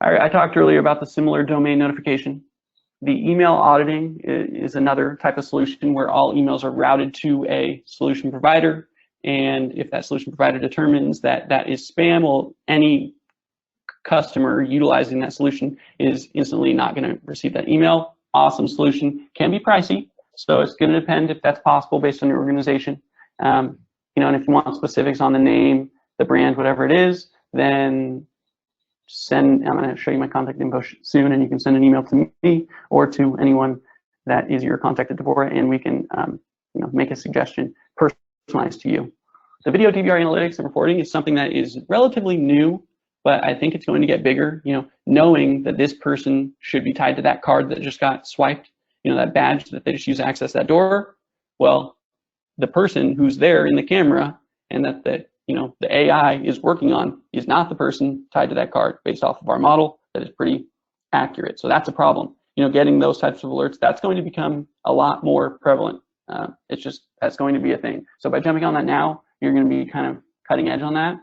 I talked earlier about the similar domain notification. The email auditing is another type of solution where all emails are routed to a solution provider. And if that solution provider determines that that is spam, well, any customer utilizing that solution is instantly not going to receive that email. Awesome solution. Can be pricey, so it's going to depend if that's possible based on your organization. And if you want specifics on the name, the brand, whatever it is, then I'm going to show you my contact info soon, and you can send an email to me or to anyone that is your contact at Tevora, and we can make a suggestion personalized to you. The video DVR analytics and reporting is something that is relatively new, but I think it's going to get bigger. Knowing that this person should be tied to that card that just got swiped, that badge that they just use to access that door. Well, the person who's there in the camera and that the AI is working on is not the person tied to that card based off of our model that is pretty accurate. So that's a problem. Getting those types of alerts, that's going to become a lot more prevalent. That's going to be a thing. So by jumping on that now, you're going to be kind of cutting edge on that.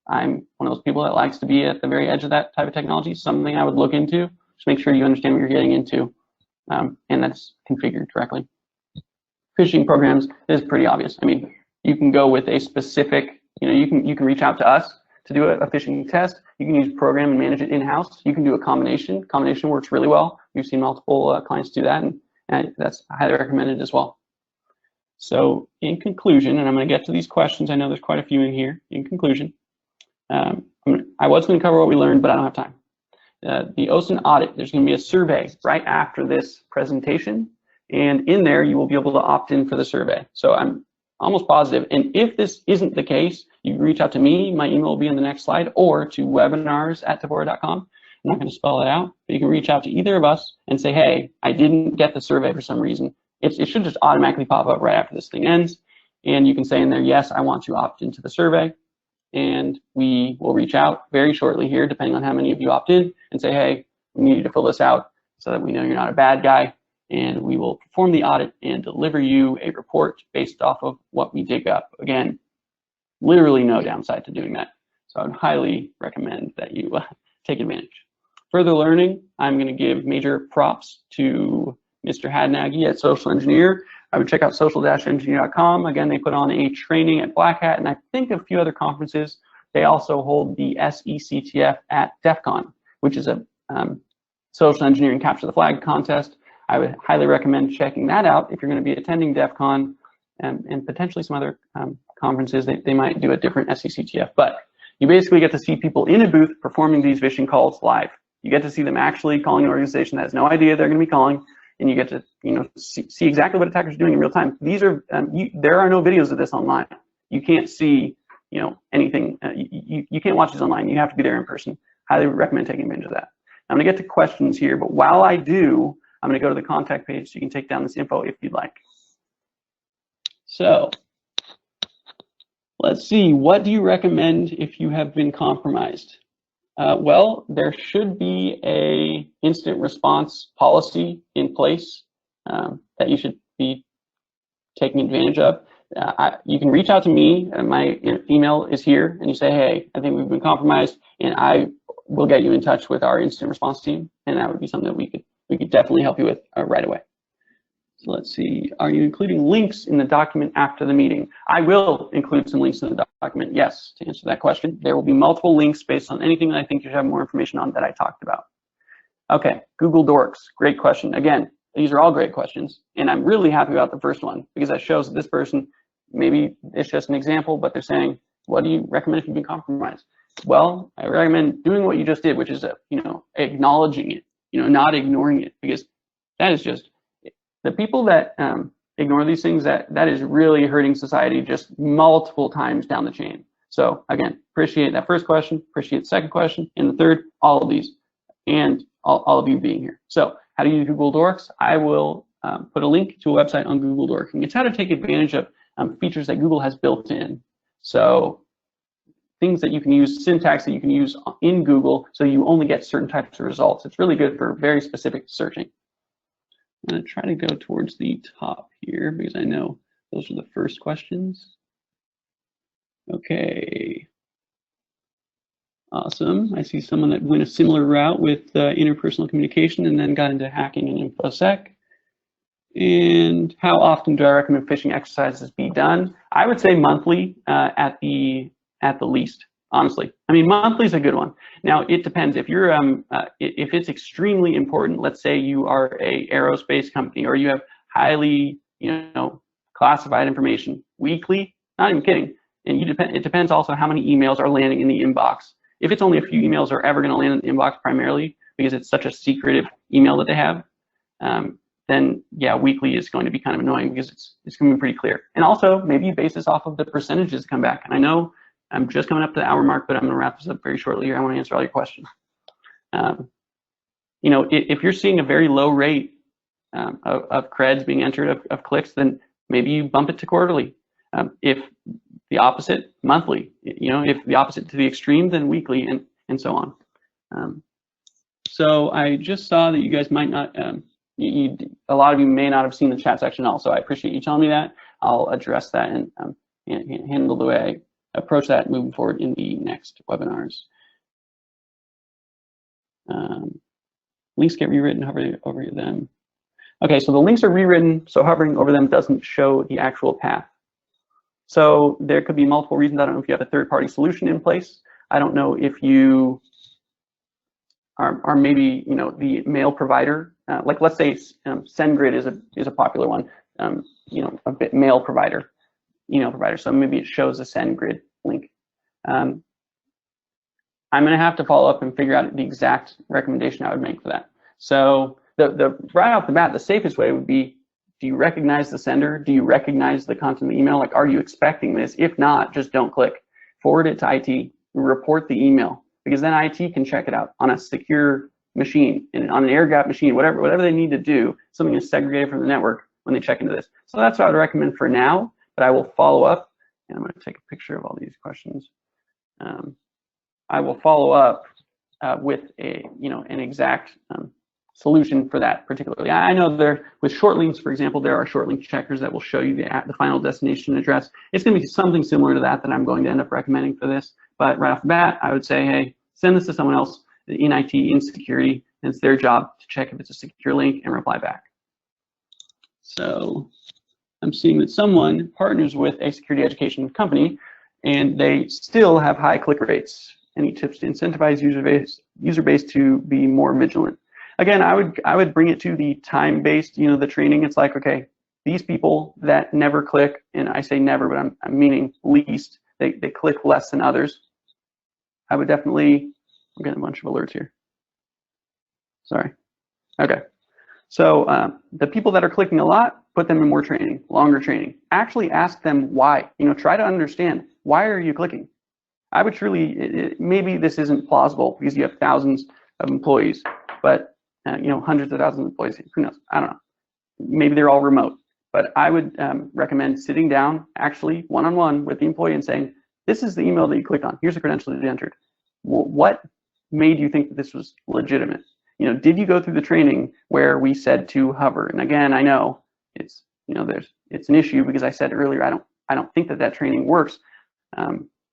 I'm one of those people that likes to be at the very edge of that type of technology. Something I would look into. Just make sure you understand what you're getting into, and that's configured correctly. Phishing programs is pretty obvious. I mean, you can go with a specific, you can reach out to us to do a phishing test. You can use a program and manage it in-house. You can do a combination. Combination works really well. We've seen multiple clients do that, and that's highly recommended as well. So in conclusion, and I'm going to get to these questions. I know there's quite a few in here. In conclusion, I was going to cover what we learned, but I don't have time. The OSINT audit, there's going to be a survey right after this presentation, and in there you will be able to opt in for the survey. So I'm almost positive, and if this isn't the case, you can reach out to me. My email will be in the next slide, or to webinars@tevora.com. I'm not going to spell it out, but you can reach out to either of us and say, hey, I didn't get the survey for some reason. It should just automatically pop up right after this thing ends, and you can say in there, yes, I want to opt into the survey. And we will reach out very shortly here, depending on how many of you opt in, and say, hey, we need you to fill this out so that we know you're not a bad guy. And we will perform the audit and deliver you a report based off of what we dig up. Again, literally no downside to doing that. So I would highly recommend that you take advantage. Further learning, I'm going to give major props to Mr. Hadnaghi at Social Engineer. I would check out social-engineer.com. Again, they put on a training at Black Hat, and I think a few other conferences. They also hold the SECTF at DEF CON, which is a social engineering capture the flag contest. I would highly recommend checking that out if you're going to be attending DEF CON and potentially some other conferences. They might do a different SECTF, but you basically get to see people in a booth performing these phishing calls live. You get to see them actually calling an organization that has no idea they're going to be calling, and you get to see exactly what attackers are doing in real time. These are there are no videos of this online. You can't see anything. You can't watch this online. You have to be there in person. Highly recommend taking advantage of that. I'm going to get to questions here, but while I do, I'm going to go to the contact page so you can take down this info if you'd like. So let's see, what do you recommend if you have been compromised? Well, there should be a incident response policy in place that you should be taking advantage of. You can reach out to me, and my email is here, and you say, hey, I think we've been compromised, and I will get you in touch with our incident response team, and that would be something that we could definitely help you with right away. So let's see, are you including links in the document after the meeting? I will include some links in the document, yes, to answer that question. There will be multiple links based on anything that I think you should have more information on that I talked about. Okay, Google Dorks, great question. Again, these are all great questions, and I'm really happy about the first one because that shows that this person, maybe it's just an example, but they're saying, what do you recommend if you've been compromised? Well, I recommend doing what you just did, which is, acknowledging it, not ignoring it, because that is just, the people that ignore these things, that is really hurting society just multiple times down the chain. So again, appreciate that first question, appreciate the second question, and the third, all of these, and all of you being here. So how do you use Google Dorks? I will put a link to a website on Google Dorking. It's how to take advantage of features that Google has built in. So things that you can use, syntax that you can use in Google, so you only get certain types of results. It's really good for very specific searching. I'm going to try to go towards the top here because I know those are the first questions. Okay. Awesome. I see someone that went a similar route with interpersonal communication and then got into hacking and InfoSec. And how often do I recommend phishing exercises be done? I would say monthly at the least. Honestly, I mean, monthly is a good one. Now, it depends. If you're, if it's extremely important, let's say you are a aerospace company or you have highly, classified information, weekly, not even kidding. And it depends also how many emails are landing in the inbox. If it's only a few emails are ever going to land in the inbox primarily because it's such a secretive email that they have, then yeah, weekly is going to be kind of annoying because it's going to be pretty clear. And also maybe you base this off of the percentages that come back. And I know I'm just coming up to the hour mark, but I'm going to wrap this up very shortly here. I want to answer all your questions. If you're seeing a very low rate of creds being entered of clicks, then maybe you bump it to quarterly. If the opposite, monthly. If the opposite to the extreme, then weekly, and so on. So I just saw that you guys might not, a lot of you may not have seen the chat section also. I appreciate you telling me that. I'll address that and handle the way I approach that moving forward in the next webinars. Links get rewritten, hovering over them. Okay, so the links are rewritten, so hovering over them doesn't show the actual path. So there could be multiple reasons. I don't know if you have a third-party solution in place. I don't know if you are maybe the mail provider. Like let's say SendGrid is a popular one. A bit mail provider, email provider. So maybe it shows a SendGrid link. I'm going to have to follow up and figure out the exact recommendation I would make for that. So the right off the bat, the safest way would be, do you recognize the sender? Do you recognize the content of the email? Like, are you expecting this? If not, just don't click. Forward it to IT. Report the email, because then IT can check it out on a secure machine, and on an air-gapped machine, whatever they need to do, something is segregated from the network when they check into this. So that's what I would recommend for now, but I will follow up, and I'm going to take a picture of all these questions. I will follow up with an exact solution for that particularly. I know with short links, for example, there are short link checkers that will show you the final destination address. It's going to be something similar to that I'm going to end up recommending for this. But right off the bat, I would say, hey, send this to someone else in IT, in security, and it's their job to check if it's a secure link and reply back. So I'm seeing that someone partners with a security education company, and they still have high click rates. Any tips to incentivize user base to be more vigilant? Again, I would bring it to the time-based, the training. It's like, okay, these people that never click, and I say never, but I'm meaning least, they click less than others. I would definitely, I'm getting a bunch of alerts here. Sorry. Okay. So the people that are clicking a lot, put them in more training, longer training. Actually ask them why. Try to understand, why are you clicking? I would truly, maybe this isn't plausible because you have thousands of employees, but hundreds of thousands of employees, who knows? I don't know. Maybe they're all remote, But I would recommend sitting down, actually one-on-one with the employee and saying, this is the email that you clicked on. Here's the credential that you entered. What made you think that this was legitimate? You know, did you go through the training where we said to hover? And again, I know it's, you know, it's an issue because I said earlier I don't think that training works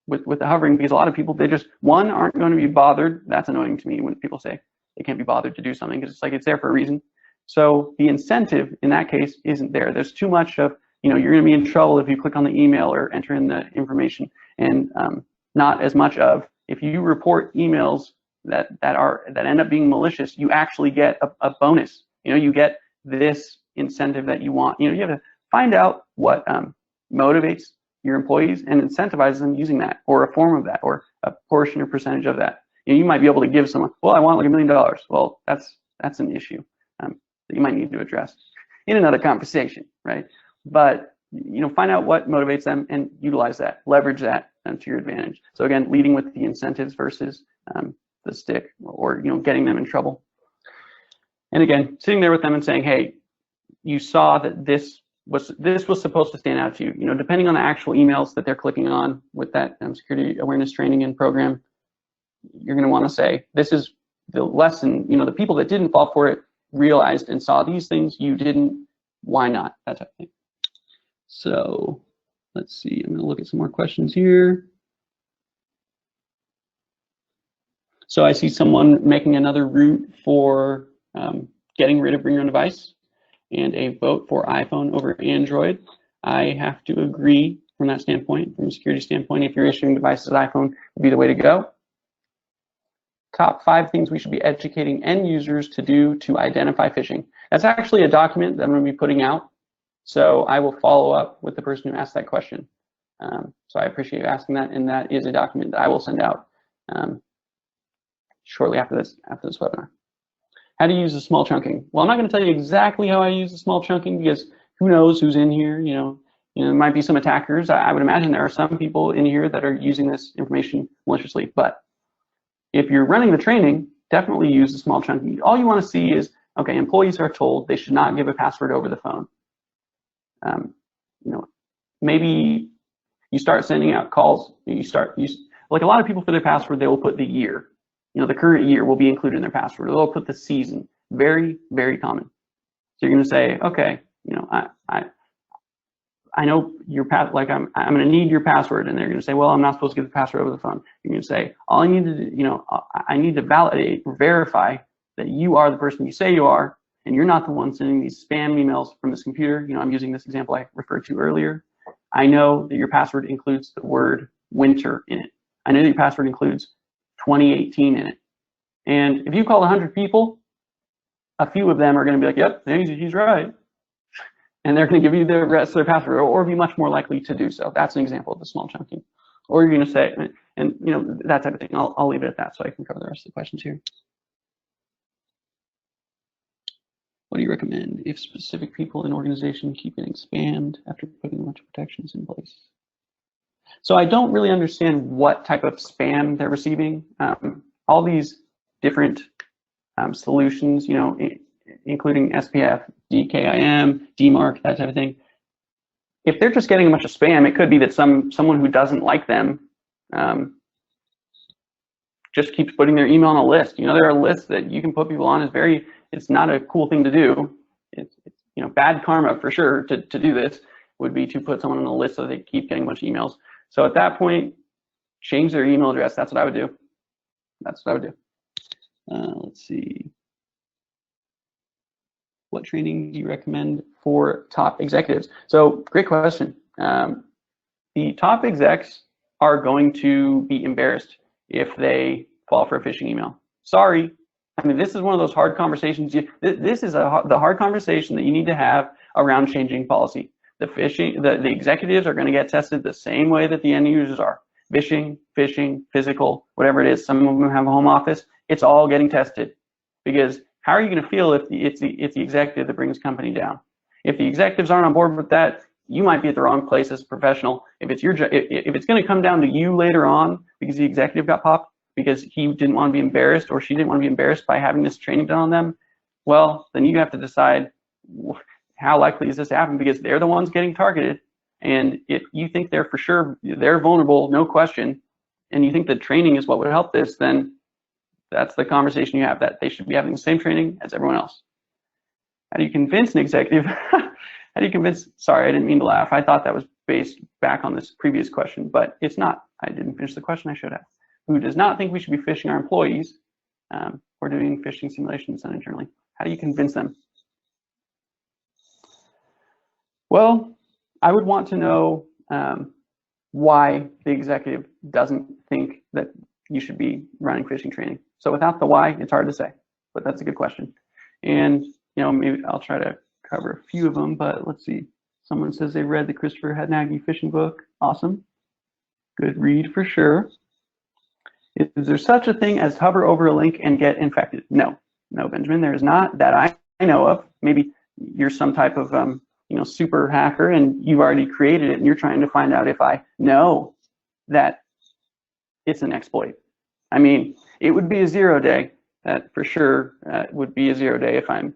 with the hovering, because a lot of people, they just, one, aren't going to be bothered. That's annoying to me when people say they can't be bothered to do something, because it's like it's there for a reason. So the incentive in that case isn't there. There's too much of, you know, you're going to be in trouble if you click on the email or enter in the information, and not as much of, if you report emails that end up being malicious, you actually get a bonus. You know, you get this incentive that you want. You know, you have to find out what motivates your employees and incentivize them using that, or a form of that, or a portion or percentage of that. You know, you might be able to give someone, well, I want like $1 million. Well, that's an issue that you might need to address in another conversation, right? But, you know, find out what motivates them and utilize that, leverage that to your advantage. So again, leading with the incentives versus the stick, or, you know, getting them in trouble. And again, sitting there with them and saying, hey, you saw that this was supposed to stand out to you. You know, depending on the actual emails that they're clicking on with that security awareness training and program, you're going to want to say, this is the lesson. You know, the people that didn't fall for it realized and saw these things, you didn't, why not? That type of thing. So let's see, I'm going to look at some more questions here. So I see someone making another route for getting rid of bring your own device, and a vote for iPhone over Android. I have to agree from that standpoint, from a security standpoint. If you're issuing devices, iPhone would be the way to go. Top 5 things we should be educating end users to do to identify phishing. That's actually a document that I'm going to be putting out. So I will follow up with the person who asked that question. So I appreciate you asking that, and that is a document that I will send out shortly after this webinar. How to use the small chunking? Well, I'm not going to tell you exactly how I use the small chunking, because who knows who's in here. You know, there might be some attackers. I would imagine there are some people in here that are using this information maliciously. But if you're running the training, definitely use the small chunking. All you want to see is, okay, employees are told they should not give a password over the phone. You know, maybe you start sending out calls. Like a lot of people for their password, they will put the year. You know, the current year will be included in their password. They'll put the season. Very, very common. So you're going to say, okay, you know, I know your like I'm going to need your password, and they're going to say, well, I'm not supposed to give the password over the phone. You're going to say, all I need to do, you know, I need to validate or verify that you are the person you say you are, and you're not the one sending these spam emails from this computer. You know, I'm using this example I referred to earlier. I know that your password includes the word winter in it. I know that your password includes 2018 in it. And if you call 100 people, a few of them are going to be like, yep, he's right. And they're going to give you the rest of their password, or be much more likely to do so. That's an example of the small chunking. Or you're going to say, and you know, that type of thing. I'll leave it at that so I can cover the rest of the questions here. What do you recommend if specific people in organization keep getting spammed after putting a bunch of protections in place? So I don't really understand what type of spam they're receiving. All these different solutions, you know, including SPF, DKIM, DMARC, that type of thing. If they're just getting a bunch of spam, it could be that someone who doesn't like them just keeps putting their email on a list. You know, there are lists that you can put people on. It's not a cool thing to do. It's you know, bad karma for sure to do this would be to put someone on a list so they keep getting a bunch of emails. So at that point, change their email address. That's what I would do. That's what I would do. Let's see. What training do you recommend for top executives? So great question. The top execs are going to be embarrassed if they fall for a phishing email. Sorry. I mean, this is one of those hard conversations. This is the hard conversation that you need to have around changing policy. The executives are going to get tested the same way that the end users are. Phishing, physical, whatever it is. Some of them have a home office. It's all getting tested, because how are you going to feel if it's the executive that brings company down? If the executives aren't on board with that, you might be at the wrong place as a professional. If it's going to come down to you later on because the executive got popped because he didn't want to be embarrassed, or she didn't want to be embarrassed by having this training done on them, well, then you have to decide, how likely is this to happen? Because they're the ones getting targeted. And if you think they're for sure, they're vulnerable, no question, and you think that training is what would help this, then that's the conversation you have, that they should be having the same training as everyone else. How do you convince an executive? How do you convince, sorry, I didn't mean to laugh. I thought that was based back on this previous question, but it's not. I didn't finish the question, I should have. Who does not think we should be phishing our employees or doing phishing simulations done internally? How do you convince them? Well, I would want to know why the executive doesn't think that you should be running phishing training. So without the why, it's hard to say, but that's a good question. And maybe I'll try to cover a few of them, but let's see. Someone says they read the Christopher Hadnagy phishing book. Awesome. Good read for sure. Is there such a thing as hover over a link and get infected? No, Benjamin, there is not that I know of. Maybe you're some type of super hacker and you've already created it and you're trying to find out if I know that it's an exploit. I mean, it would be a 0 day. That for sure would be a 0 day if I'm,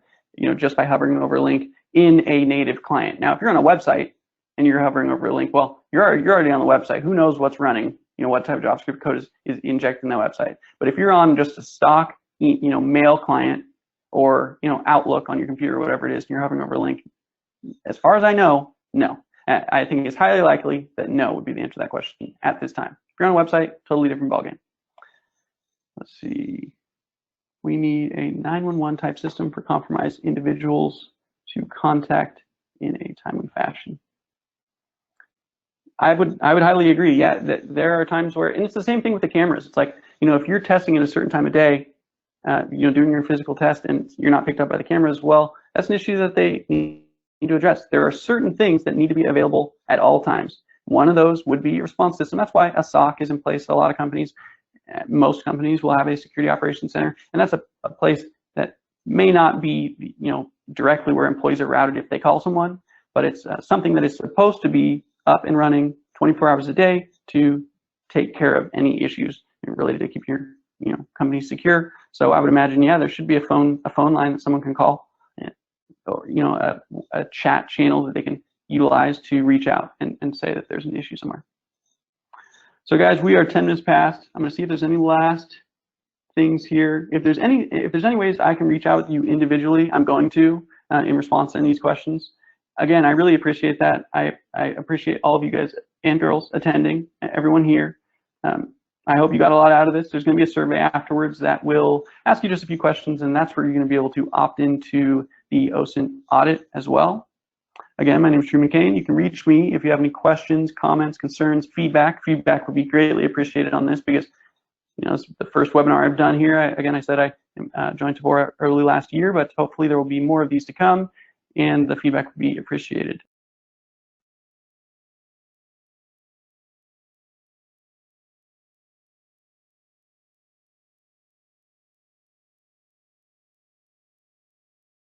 just by hovering over a link in a native client. Now, if you're on a website and you're hovering over a link, well, you're already on the website. Who knows what's running? What type of JavaScript code is injected in that website. But if you're on just a stock, mail client or, Outlook on your computer or whatever it is, and you're hovering over a link, as far as I know, no. I think it's highly likely that no would be the answer to that question at this time. If you're on a website, totally different ballgame. Let's see. We need a 911 type system for compromised individuals to contact in a timely fashion. I would highly agree. Yeah, that there are times where, and it's the same thing with the cameras. It's like, if you're testing at a certain time of day, doing your physical test and you're not picked up by the cameras, well, that's an issue that they need to address. There are certain things that need to be available at all times. One of those would be a response system. That's why a SOC is in place at a lot of companies. Most companies will have a security operations center, and that's a place that may not be, directly where employees are routed if they call someone, but it's something that is supposed to be up and running 24 hours a day to take care of any issues related to keep your company secure. So I would imagine, yeah, there should be a phone line that someone can call, or a chat channel that they can utilize to reach out and say that there's an issue somewhere. So guys, we are 10 minutes past. I'm going to see if there's any last things here. If there's any ways I can reach out with you individually, I'm going to in response to any of these questions. Again, I really appreciate that. I appreciate all of you guys and girls attending, everyone here. I hope you got a lot out of this. There's going to be a survey afterwards that will ask you just a few questions, and that's where you're going to be able to opt into the OSINT audit as well. Again, my name is Drew McCain. You can reach me if you have any questions, comments, concerns, feedback. Feedback would be greatly appreciated on this because this is the first webinar I've done here. I said I joined Tevora early last year, but hopefully there will be more of these to come, and the feedback would be appreciated.